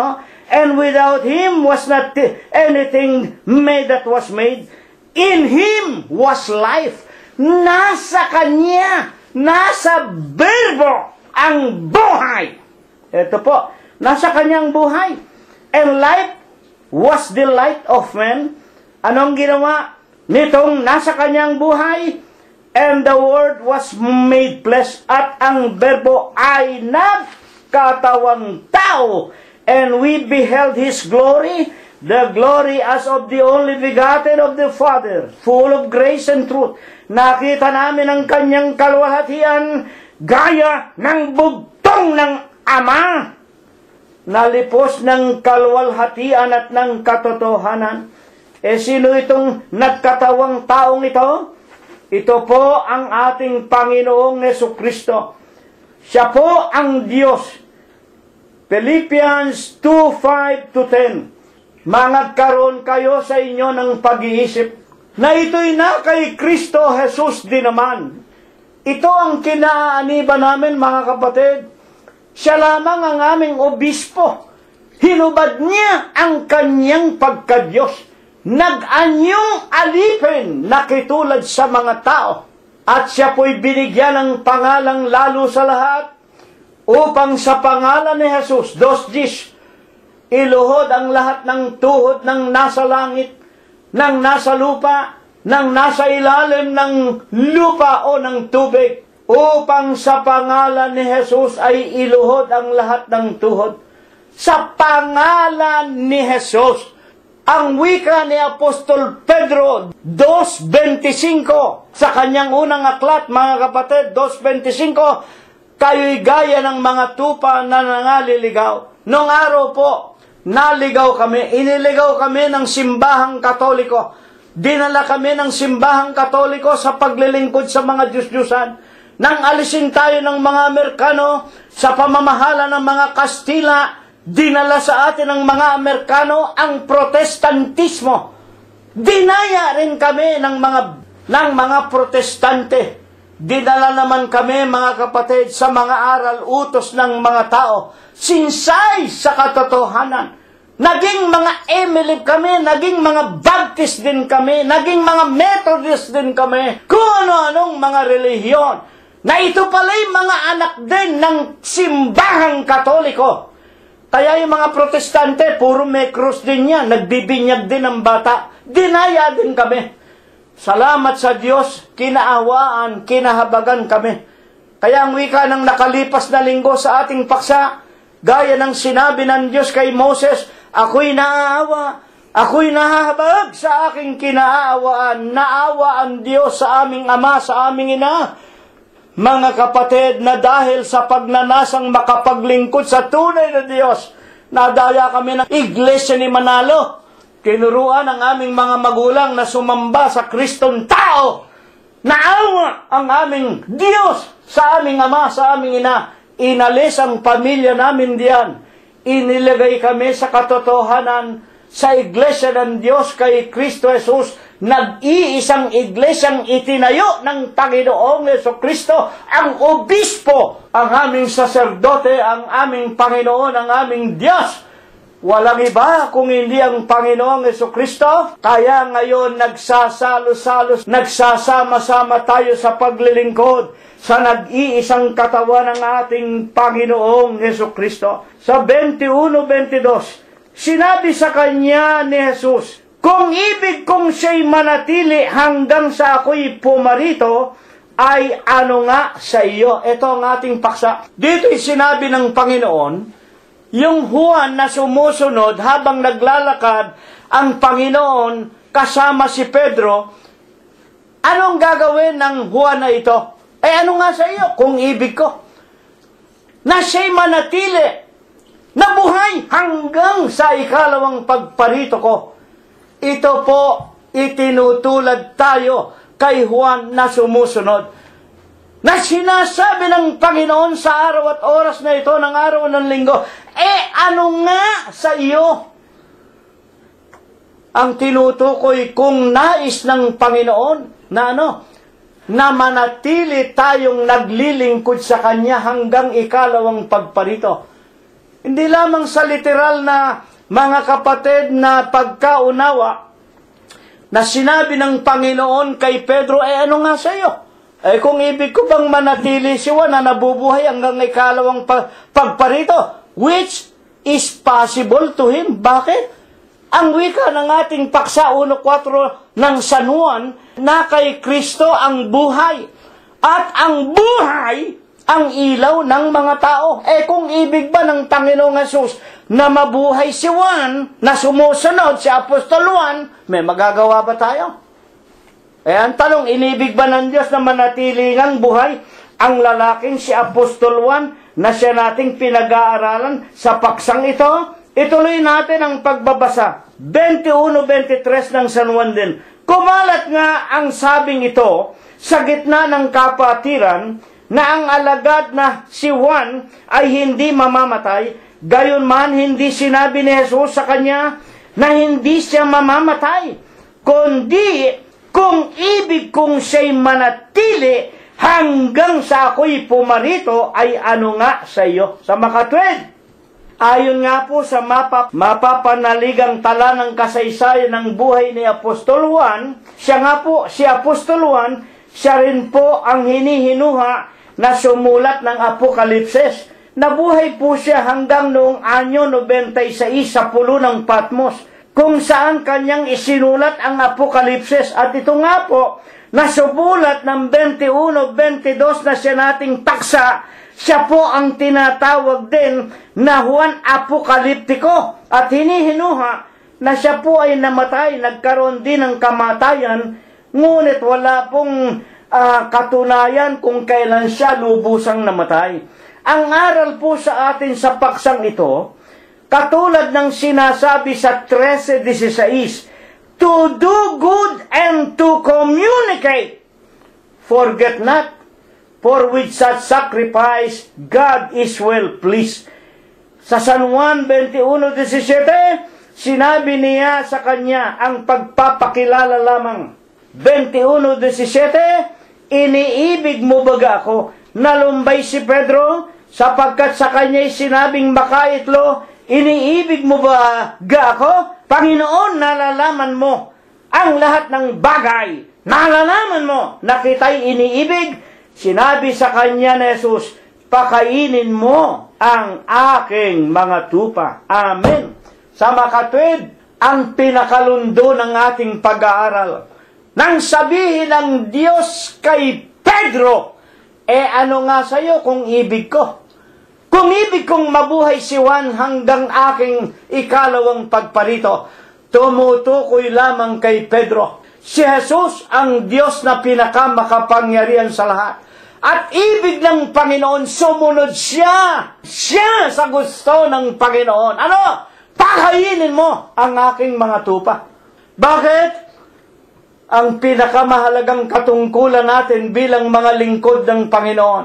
And without Him was not anything made that was made. In Him was life. Nasa Kanya, nasa berbo ang buhay. Ito po, nasa Kanyang buhay. And life was the light of men. Anong ginawa nitong nasa Kanyang buhay? And the Word was made flesh. At ang berbo ay nagkatawang tao. And we beheld His glory, the glory as of the only begotten of the Father, full of grace and truth. Nakita namin ang Kanyang kalwalhatian, gaya ng bugtong ng Ama, nalipos ng kalwalhatian at ng katotohanan. Sino itong nagkatawang taong ito? Ito po ang ating Panginoong Jesucristo. Siya po ang Diyos. Philippians 2:5-10. Mangagkaroon kayo sa inyo ng pag-iisip na ito'y na kay Kristo Jesus din naman. Ito ang kinaaniban namin, mga kapatid. Siya lamang ang aming obispo. Hinubad niya ang kanyang pagkadyos. Nag-anyong alipin na kitulad sa mga tao. At siya po'y binigyan ng pangalang lalo sa lahat, upang sa pangalan ni Jesus, iluhod ang lahat ng tuhod ng nasa langit, ng nasa lupa, ng nasa ilalim ng lupa o ng tubig, upang sa pangalan ni Jesus ay iluhod ang lahat ng tuhod. Sa pangalan ni Jesus. Ang wika ni Apostol Pedro, 2:25, sa kanyang unang aklat, mga kapatid, 2:25, kayo'y gaya ng mga tupa na nangaliligaw. Noong araw po, naligaw kami, iniligaw kami ng simbahang Katoliko. Dinala kami ng simbahang Katoliko sa paglilingkod sa mga Diyos-Diyusan. Nang alisin tayo ng mga Amerikano sa pamamahala ng mga Kastila, dinala sa atin ng mga Amerikano ang Protestantismo. Dinaya rin kami ng mga Protestante. Dinala naman kami, mga kapatid, sa mga aral utos ng mga tao. Sinsay sa katotohanan. Naging mga Emilip kami, naging mga Baptist din kami, naging mga Methodist din kami. Kung ano-anong mga relihiyon. Na ito pala'y mga anak din ng simbahang Katoliko. Kaya yung mga Protestante, puro may krus din yan. Nagbibinyag din ang bata. Dinaya din kami. Salamat sa Diyos, kinaawaan, kinahabagan kami. Kaya ang wika ng nakalipas na linggo sa ating paksa, gaya ng sinabi ng Diyos kay Moses, ako'y naaawa, ako'y nahahabag sa aking kinaawaan. Naawa ang Diyos sa aming Ama, sa aming Ina. Mga kapatid, na dahil sa pagnanasang makapaglingkod sa tunay na Diyos, nadaya kami ng Iglesia ni Manalo. Tinuruan ang aming mga magulang na sumamba sa Kristong tao. Naawa ang aming Diyos sa aming ama, sa aming ina. Inalis ang pamilya namin diyan. Inilagay kami sa katotohanan sa iglesia ng Diyos kay Kristo Jesus. Nag-iisang iglesyang itinayo ng Panginoong Jesucristo. Ang obispo, ang aming saserdote, ang aming Panginoon, ang aming Diyos. Walang iba kung hindi ang Panginoong Jesucristo. Kaya ngayon nagsasalo-salo, nagsasama-sama tayo sa paglilingkod sa nag-iisang katawan ng ating Panginoong Jesucristo. Sa 21-22, sinabi sa kanya ni Jesus, kung ibig kong siya'y manatili hanggang sa ako'y pumarito, ay ano nga sa iyo? Ito ang ating paksa. Dito'y sinabi ng Panginoon, yung Juan na sumusunod habang naglalakad ang Panginoon kasama si Pedro, anong gagawin ng Juan na ito? Ano nga sa iyo kung ibig ko? Na siya'y manatili, na buhay hanggang sa ikalawang pagparito ko. Ito po, itinutulad tayo kay Juan na sumusunod. Na sinasabi ng Panginoon sa araw at oras na ito ng araw ng linggo, ano nga sa iyo? Ang tinutukoy kung nais ng Panginoon na na manatili tayong naglilingkod sa Kanya hanggang ikalawang pagparito. Hindi lamang sa literal na mga kapatid na pagkaunawa na sinabi ng Panginoon kay Pedro, ano nga sa iyo? Kung ibig ko bang manatili si Juan na nabubuhay hanggang ikalawang pagparito, which is possible to him. Bakit? Ang wika ng ating paksa 1:4 ng San Juan, na kay Kristo ang buhay. At ang buhay, ang ilaw ng mga tao. Kung ibig ba ng Panginoong Jesus na mabuhay si Juan, na sumusunod si Apostol Juan, may magagawa ba tayo? Ang tanong, inibig ba ng Diyos na manatili ng buhay ang lalaking si Apostol Juan na siya nating pinag-aaralan sa paksang ito? Ituloy natin ang pagbabasa. 21-23 ng San Juan din. Kumalat nga ang sabing ito sa gitna ng kapatiran na ang alagad na si Juan ay hindi mamamatay. Gayon man, hindi sinabi ni Jesus sa kanya na hindi siya mamamatay, kundi kung ibig kong siya'y manatili hanggang sa ako'y pumarito, ay ano nga sa iyo? Sa makatwid, ayon nga po sa mapapanaligang tala ng kasaysayan ng buhay ni Apostol Juan, siya nga po, si Apostol Juan, siya rin po ang hinihinuha na sumulat ng Apokalipsis. Nabuhay po siya hanggang noong anyo 96 sa pulo ng Patmos, kung saan kanyang isinulat ang Apokalipsis. At ito nga po, nasubulat ng 21-22 na siya nating paksa, siya po ang tinatawag din na Juan Apokaliptiko. At hinihinuha na siya po ay namatay, nagkaroon din ng kamatayan, ngunit wala pong katunayan kung kailan siya lubusang namatay. Ang aral po sa atin sa paksang ito, katulad ng sinasabi sa 13:16, to do good and to communicate. Forget not, for with such sacrifice, God is well pleased. Sa San Juan 21:17, sinabi niya sa kanya ang pagpapakilala lamang. 21:17, iniibig mo baga ako? Nalumbay si Pedro, sapagkat sa kanya'y sinabing makaitlo, iniibig mo ba ako? Panginoon, nalalaman mo ang lahat ng bagay. Nalalaman mo na kita'y iniibig. Sinabi sa kanya ni Jesus, pakainin mo ang aking mga tupa. Amen. Sa makatwid, ang pinakalundo ng ating pag-aaral. Nang sabihin ng Diyos kay Pedro, ano nga sa'yo kung ibig ko? Kung ibig kong mabuhay si Juan hanggang aking ikalawang pagparito, tumutukoy lamang kay Pedro. Si Jesus ang Diyos na pinakamakapangyarihan sa lahat. At ibig ng Panginoon, sumunod siya sa gusto ng Panginoon. pakainin mo ang aking mga tupa. Bakit? Ang pinakamahalagang katungkulan natin bilang mga lingkod ng Panginoon,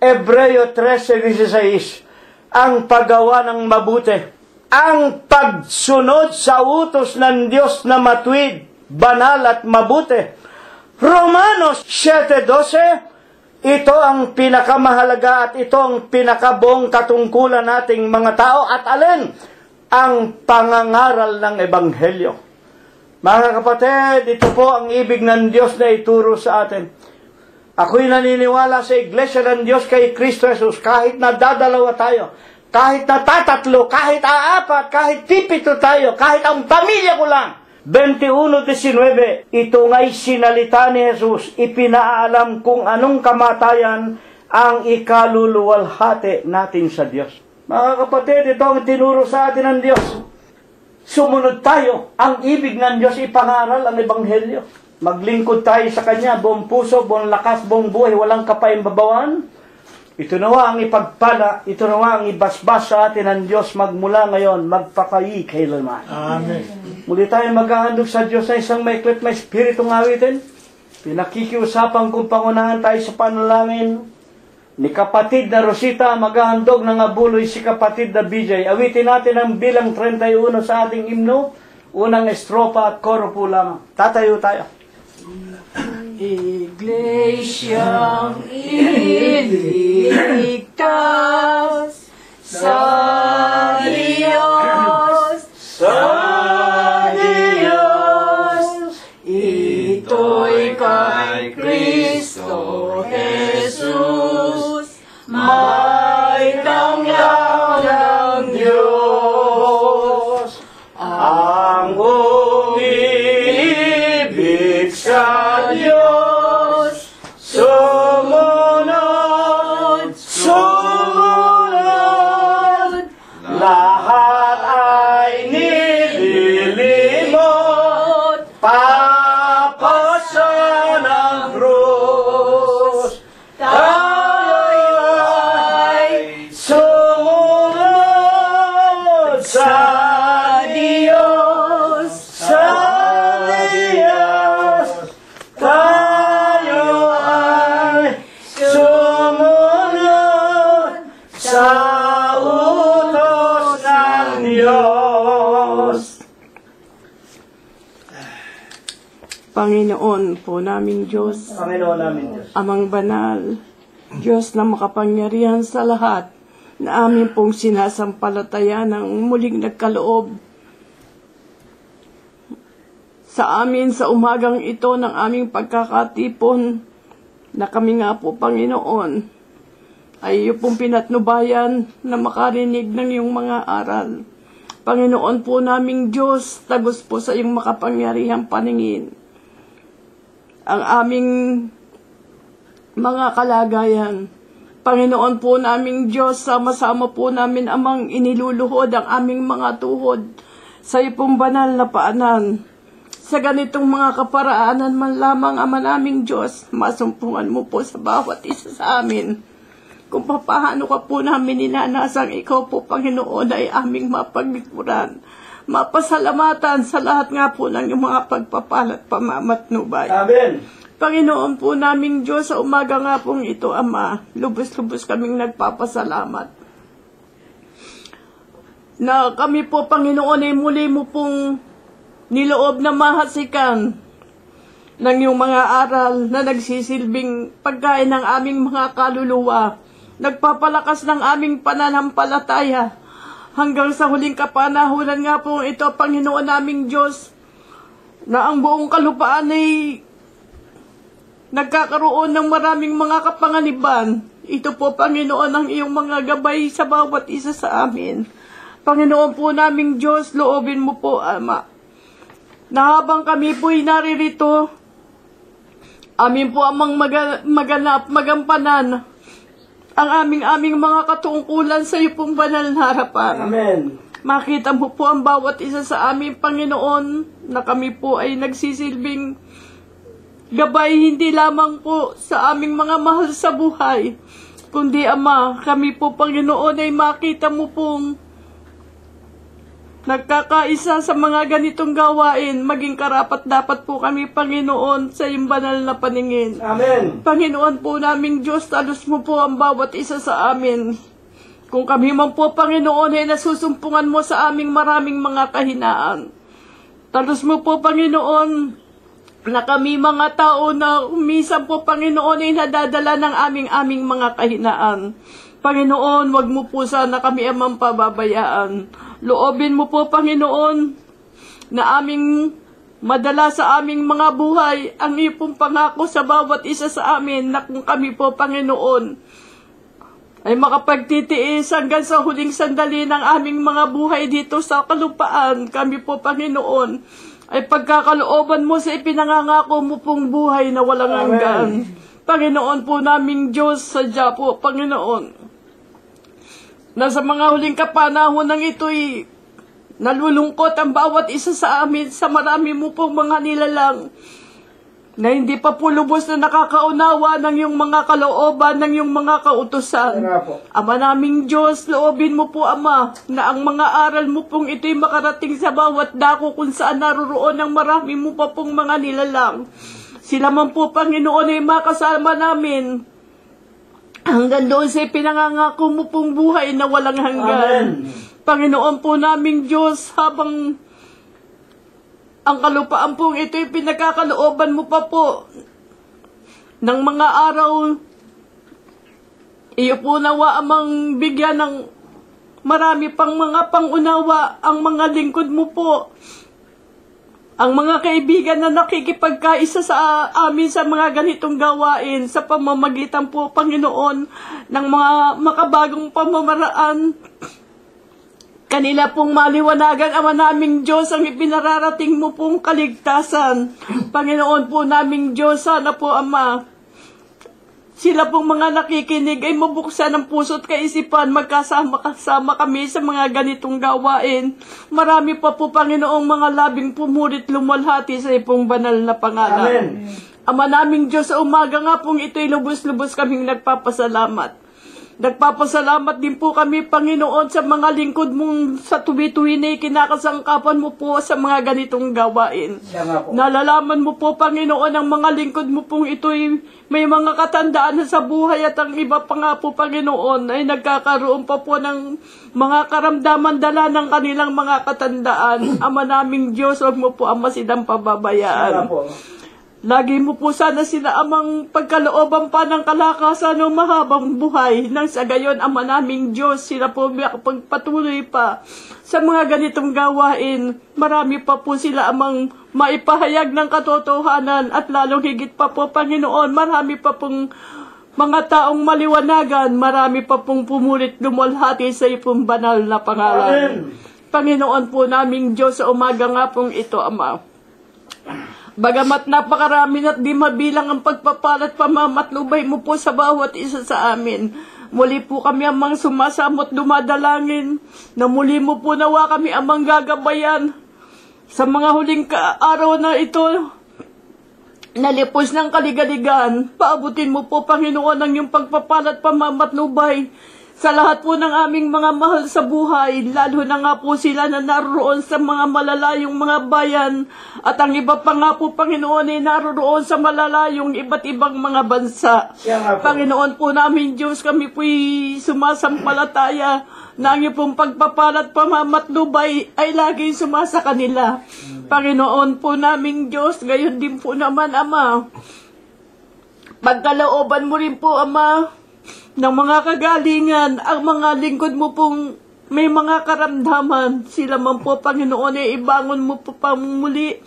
Hebreo 13:16, ang paggawa ng mabuti, ang pagsunod sa utos ng Diyos na matuwid, banal at mabuti. Romanos 7:12, ito ang pinakamahalaga at ito ang pinakabuong katungkulan nating mga tao. At alin? Ang pangangaral ng Ebanghelyo. Mga kapatid, ito po ang ibig ng Diyos na ituro sa atin. Ako'y naniniwala sa Iglesia ng Diyos kay Kristo Jesus, kahit na dadalawa tayo, kahit na tatatlo, kahit aapat, kahit pipito tayo, kahit ang pamilya ko lang. 21:19, ito nga'y sinalita ni Jesus, ipinaalam kung anong kamatayan ang ikaluluwalhati natin sa Diyos. Mga kapatid, ito ang tinuro sa atin ng Diyos. Sumunod tayo. Ang ibig ng Diyos ipangaral ang Ebanghelyo. Maglingkod tayo sa Kanya, buong puso, buong lakas, buong buhay, walang kapaimbabawaan. Ito nawa ang ipagpala, ito nawa ang ibasbas sa atin ng Diyos magmula ngayon, magpakayi kailanman. Amen. Muli tayo maghahandog sa Diyos na isang maiklit may spiritong awitin. Pinakikiusapan kung pangunahan tayo sa panalangin. Ni kapatid na Rosita, maghahandog ng abuloy si kapatid na BJ. Awitin natin ang bilang 31 sa ating himno. Unang estropa at koro po lamang. Tatayo tayo. Iglesyang iniligtas sa Diyos, ito'y kay Kristo Jesus, may tanglaw ng Diyos, Ang umiibig sa Diyos, sumunod, sumunod, lahat ay nililimot, papasa ng krus, tayo ay sumunod sa Diyos, tayo ay sumunod sa utos ng Diyos. Panginoon po naming Diyos, Panginoon namin Diyos. Amang Banal, Diyos na makapangyarihan sa lahat, na amin pong sinasampalataya ng muling nagkaloob sa amin sa umagang ito ng aming pagkakatipon, na kami nga po, Panginoon, ay iyo pong pinatnubayan na makarinig ng iyong mga aral. Panginoon po naming Diyos, tagos po sa iyong makapangyarihang paningin ang aming mga kalagayan. Panginoon po naming Diyos, sama-sama po namin amang iniluluhod ang aming mga tuhod sa iyo pong banal na paanan. Sa ganitong mga kaparaanan man lamang, Ama naming Diyos, masumpungan mo po sa bawat isa sa amin. Kung paano ka po namin ninanasang ikaw po, Panginoon, ay aming mapaglikuran. Mapasalamatan sa lahat nga po ng iyong mga pagpapalat pamamatnubay. Amen. Panginoon po naming Diyos, sa umaga nga pong ito, Ama, lubos-lubos kaming nagpapasalamat. Na kami po, Panginoon, ay muli mo pong niloob na mahasikan ng iyong mga aral na nagsisilbing pagkain ng aming mga kaluluwa, nagpapalakas ng aming pananampalataya, hanggang sa huling kapanahunan nga po ito, Panginoon naming Diyos, na ang buong kalupaan ay nagkakaroon ng maraming mga kapanganiban. Ito po, Panginoon, ang iyong mga gabay sa bawat isa sa amin. Panginoon po naming Diyos, loobin mo po, Ama, na habang kami po'y naririto, amin po amang maganap, magampanan ang aming mga katungkulan sa iyo pong banal na harapan. Amen. Makita mo po ang bawat isa sa amin, Panginoon, na kami po ay nagsisilbing gabay hindi lamang po sa aming mga mahal sa buhay, kundi, Ama, kami po, Panginoon, ay makita mo pong nagkakaisa sa mga ganitong gawain, maging karapat-dapat po kami, Panginoon, sa iyong banal na paningin. Amen. Panginoon po naming Diyos, talos mo po ang bawat isa sa amin. Kung kami man po, Panginoon, ay nasusumpungan mo sa aming maraming mga kahinaan. Talos mo po, Panginoon, na kami mga tao na minsan po, Panginoon, ay nadadala ng aming mga kahinaan. Panginoon, wag mo po sana kami amang pababayaan. Loobin mo po, Panginoon, na aming madala sa aming mga buhay ang iyo pong pangako sa bawat isa sa amin na kung kami po, Panginoon, ay makapagtitiis hanggang sa huling sandali ng aming mga buhay dito sa kalupaan, kami po, Panginoon, ay pagkakalooban mo sa ipinangangako mo pong buhay na walang hanggan. Panginoon po naming Diyos, sadya po, Panginoon, na sa mga huling kapanahon ng ito'y nalulungkot ang bawat isa sa amin sa marami mo pong mga nilalang na hindi pa po lubos na nakakaunawa ng iyong mga kalooban, ng iyong mga kautusan. Ama naming Diyos, loobin mo po, Ama, na ang mga aral mo pong ito'y makarating sa bawat dako kung saan naroroon ang marami mo pa pong mga nilalang. Sila man po, Panginoon, ay makasama namin hanggang doon sa pinangangako mo pong buhay na walang hanggan. Amen. Panginoon po naming Diyos, habang ang kalupaan pong ito'y pinagkakalooban mo pa po ng mga araw, iyo po nawa amang bigyan ng marami pang mga pangunawa ang mga lingkod mo po. Ang mga kaibigan na nakikipagkaisa sa amin sa mga ganitong gawain sa pamamagitan po, Panginoon, ng mga makabagong pamamaraan, kanila pong maliwanagan, Ama naming Diyos, ang ipinararating mo pong kaligtasan. Panginoon po naming Diyos, sana po, Ama, sila pong mga nakikinig ay mabuksan ang puso't kaisipan, magkasama-kasama kami sa mga ganitong gawain. Marami pa po, Panginoong, mga labing pumulit lumalhati sa ipong banal na pangalan. Amen. Ama naming Diyos, sa umaga nga pong ito'y lubos-lubos kaming nagpapasalamat. Nagpapasalamat din po kami, Panginoon, sa mga lingkod mong sa tuwi-tuwi na kinakasangkapan mo po sa mga ganitong gawain. Nalalaman mo po, Panginoon, ang mga lingkod mo pong ito'y may mga katandaan na sa buhay at ang iba pa nga po, Panginoon, ay nagkakaroon pa po ng mga karamdaman dala ng kanilang mga katandaan. Ama naming Diyos, huwag mo po, Ama, silang pababayaan. Lagi mo po sana sila, Amang, pagkalooban pa ng kalakasan o mahabang buhay. Nang sa gayon, Ama naming Diyos, sila po pagpatuloy pa sa mga ganitong gawain. Marami pa po sila, Amang, maipahayag ng katotohanan at lalong higit pa po, Panginoon, marami pa pong mga taong maliwanagan, marami pa pong pumulit lumalhati sa ipong banal na pangalan. Amen. Panginoon po naming Diyos, sa umaga nga pong ito, Ama, bagamat napakarami at di mabilang ang pagpapalat pamamatnubay mo po sa bawat isa sa amin. Muli po kami amang sumasamot dumadalangin na muli mo po nawa kami amang gagabayan sa mga huling araw na ito. Nalipos ng kaligaligan, paabutin mo po, Panginoon, ang iyong pagpapalat pamamatnubay sa lahat po ng aming mga mahal sa buhay, lalo na nga po sila na naroon sa mga malalayong mga bayan at ang iba pa nga po, Panginoon, ay naroon sa malalayong iba't ibang mga bansa. Panginoon po namin Diyos, kami po'y sumasampalataya na ang iyong pagpapalat pamamatnubay ay laging sumasa kanila. Panginoon po namin Diyos, gayon din po naman, Ama, pagkalooban mo rin po, Ama, ng mga kagalingan, ang mga lingkod mo pong may mga karamdaman, sila man po, Panginoon, ay ibangon mo po pa muli,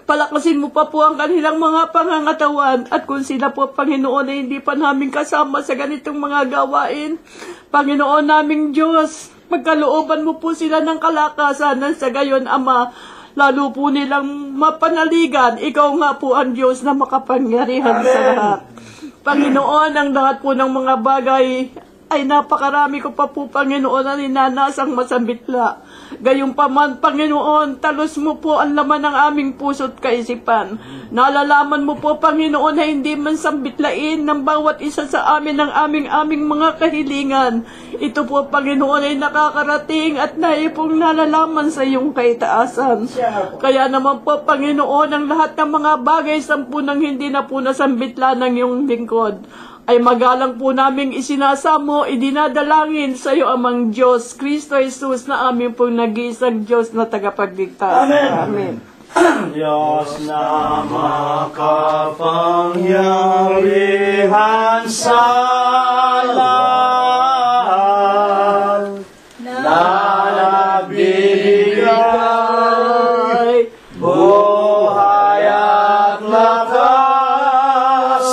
palakasin mo pa po ang kanilang mga pangangatawan, at kung sila po, Panginoon, ay hindi pa namin kasama sa ganitong mga gawain, Panginoon naming Diyos, magkalooban mo po sila ng kalakasan, nang sa gayon, Ama, lalo po nilang mapanaligan, ikaw nga po ang Diyos na makapangyarihan sa lahat. Panginoon, ang lahat po ng mga bagay ay napakarami ko pa po, Panginoon, na ninanasang masambitla. Gayunpaman, Panginoon, talos mo po ang laman ng aming puso't kaisipan. Nalalaman mo po, Panginoon, na hindi man sambitlain ng bawat isa sa amin ang aming mga kahilingan. Ito po, Panginoon, ay nakakarating at naipong nalalaman sa iyong kaitaasan. Kaya naman po, Panginoon, ang lahat ng mga bagay sampunang hindi na po nasambitla ng iyong lingkod ay magalang po naming isinasamo, idinadalangin sa iyo amang Diyos, Kristo Jesus, na aming pong nag-iisang Diyos na tagapagligtas. Amen. Diyos na makapangyarihan sa lahat, na nagbibigay buhay at lakas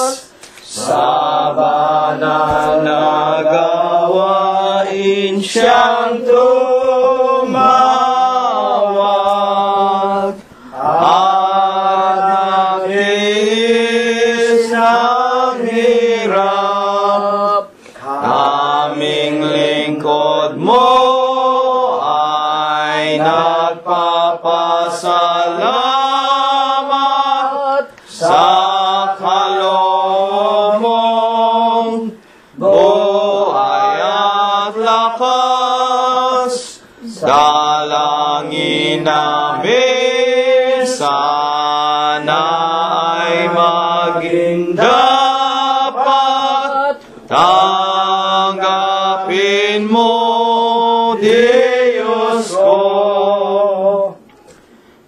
sa banal na gawain siyang tumawag at nagtiis ng hirap. Kaming lingkod mo ay nagpapasalamat sa kaloob mong buhay at lakas. Dalangin namin sana ay maging dapat tanggapin mo, Diyos ko.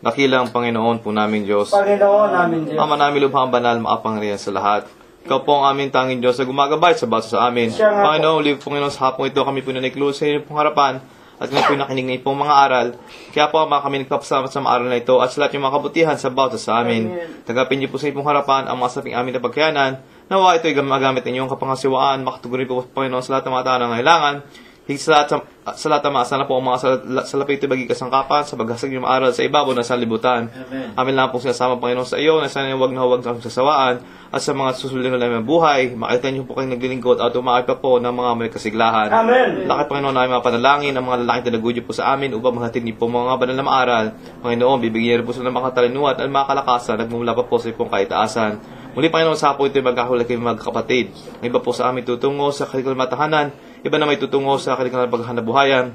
Dakilang Panginoon po namin Diyos. Panginoon namin Diyos. Ama namin lubhang banal, makapangyarihan sa lahat. Ikaw po ang aming tanging Diyos na gumagabay sa basa sa amin. Siya nga po. Panginoon, live Panginoon sa hapong ito, kami po naniklo sa inyong pong harapan at kami po nakinig na pong mga aral. Kaya po ama kami nagpapasalamat sa mga aral na ito at sa lahat yung mga kabutihan sa basa sa amin. Tagapin niyo po sa inyong harapan ang mga saping amin na pagkayanan. Nawa ito'y magamit ninyong kapangasiwaan, makatugunin po Panginoon sa lahat ng mga tao na ngailangan. Higit sa lahat ng sana po ang mga salapit ito bagi kasangkapan sa paghasag ng aral sa ibabaw ng sanlibutan. Amin lang po sinasama Panginoon sa iyo na sana huwag na huwag sa sasawaan at sa mga susunod na namin buhay. Makita niyo po kayong naglilingkod at umaki pa po ng mga may kasiglahan. Amen. Lakay Panginoon na mga panalangin ang mga lalaking talagudyo po sa amin upang maghatid niyo po mga banal na maaral. Panginoon, bibigyan niyo po sila ng mga katalinuhan at mga kalakasan nagmumula pa po sa ipong kaitaasan. Muli Panginoon, sa po ito'y magkahulay kayo mga kapatid. Ang iba po sa amin tutungo sa kanilang matahanan, iba na may tutungo sa kanilang paghanabuhayan.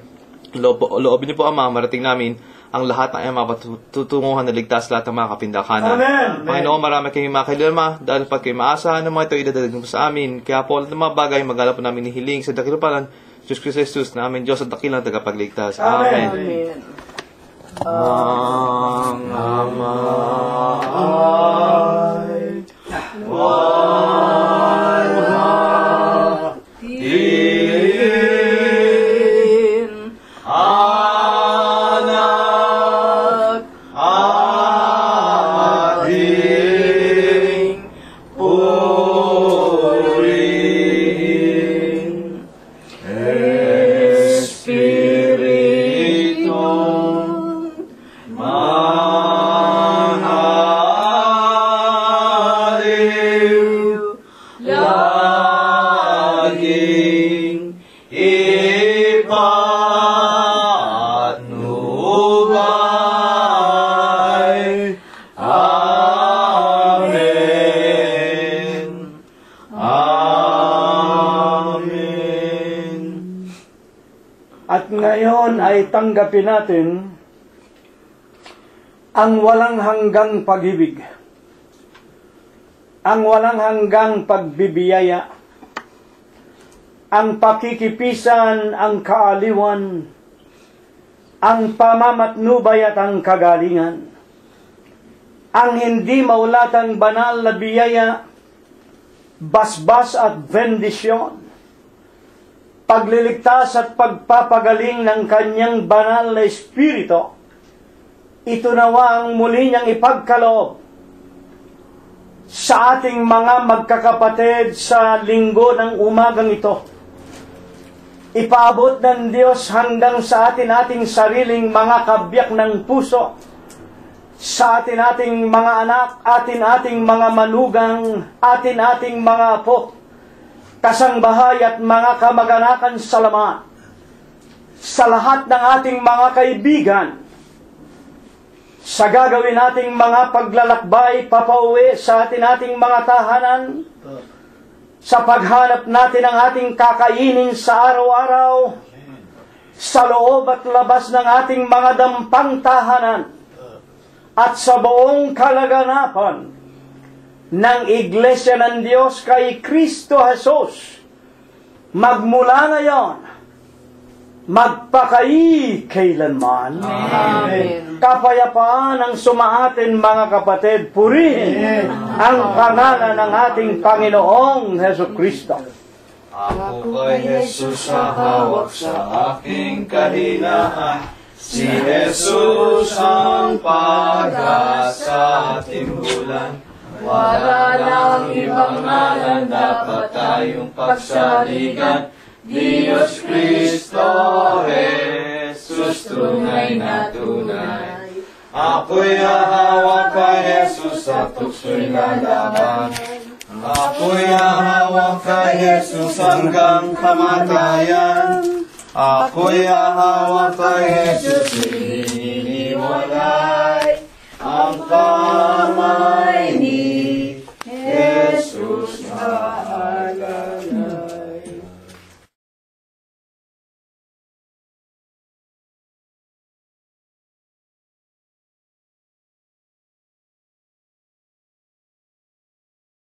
Loobin niyo po, Ama, marating namin ang lahat ng mga patutunguhan na ligtas lahat ng mga kapindakanan. Amen. Panginoon, marami kayong mga kailama, dahil pag kayo maasahan ng mga ito idadadag po sa amin. Kaya po, lahat ng mga bagay, magala po namin nihiling sa dakilapanan, Diyos Kristo Jesus, na aming Diyos at dakilang tagapagligtas. Amen. Amen. Ang Ama ay Walhatiin, Anak ating purihin, Espiritu manaliw, laging ipatnubay. Amen. Amen. At ngayon ay tanggapin natin ang walang hanggang pag-ibig, ang walang hanggang pagbibiyaya, ang pakikipisan, ang kaaliwan, ang pamamatnubay at ang kagalingan, ang hindi maulatang banal na biyaya, basbas at bendisyon, pagliligtas at pagpapagaling ng kanyang banal na espiritu. Ito nawa ang muli niyang ipagkaloob sa ating mga magkakapatid sa linggo ng umagang ito. Ipaabot ng Diyos hanggang sa ating sariling mga kabiyak ng puso, sa ating mga anak, ating mga manugang, ating mga apo, kasangbahay at mga kamag-anakan sa laman. sa lahat ng ating mga kaibigan, sa gagawin nating mga paglalakbay papauwi sa ating mga tahanan, sa paghanap natin ng ating kakainin sa araw-araw, sa loob at labas ng ating mga dampang tahanan, at sa buong kalaganapan ng Iglesia ng Diyos kay Kristo Jesus, magmula ngayon, magpakailanman. Amen. Kapayapaan ang sumaatin, mga kapatid. Purihin ang pangalan ng ating Panginoong Hesus Kristo. Ako kay Jesus sa hawak sa aking kahinaan. Si Jesus ang pag-asa at timbulan. Wala nang ibang ngalan dapat tayong pagsaligan. Diyos Kristo, Jesus, tunay na tunay. Ako'y hahawak kay Jesus at tukso'y lalaban. Ako'y hahawak kay Jesus hanggang kamatayan. Ako'y hahawak kay Jesus, hindi iniwala.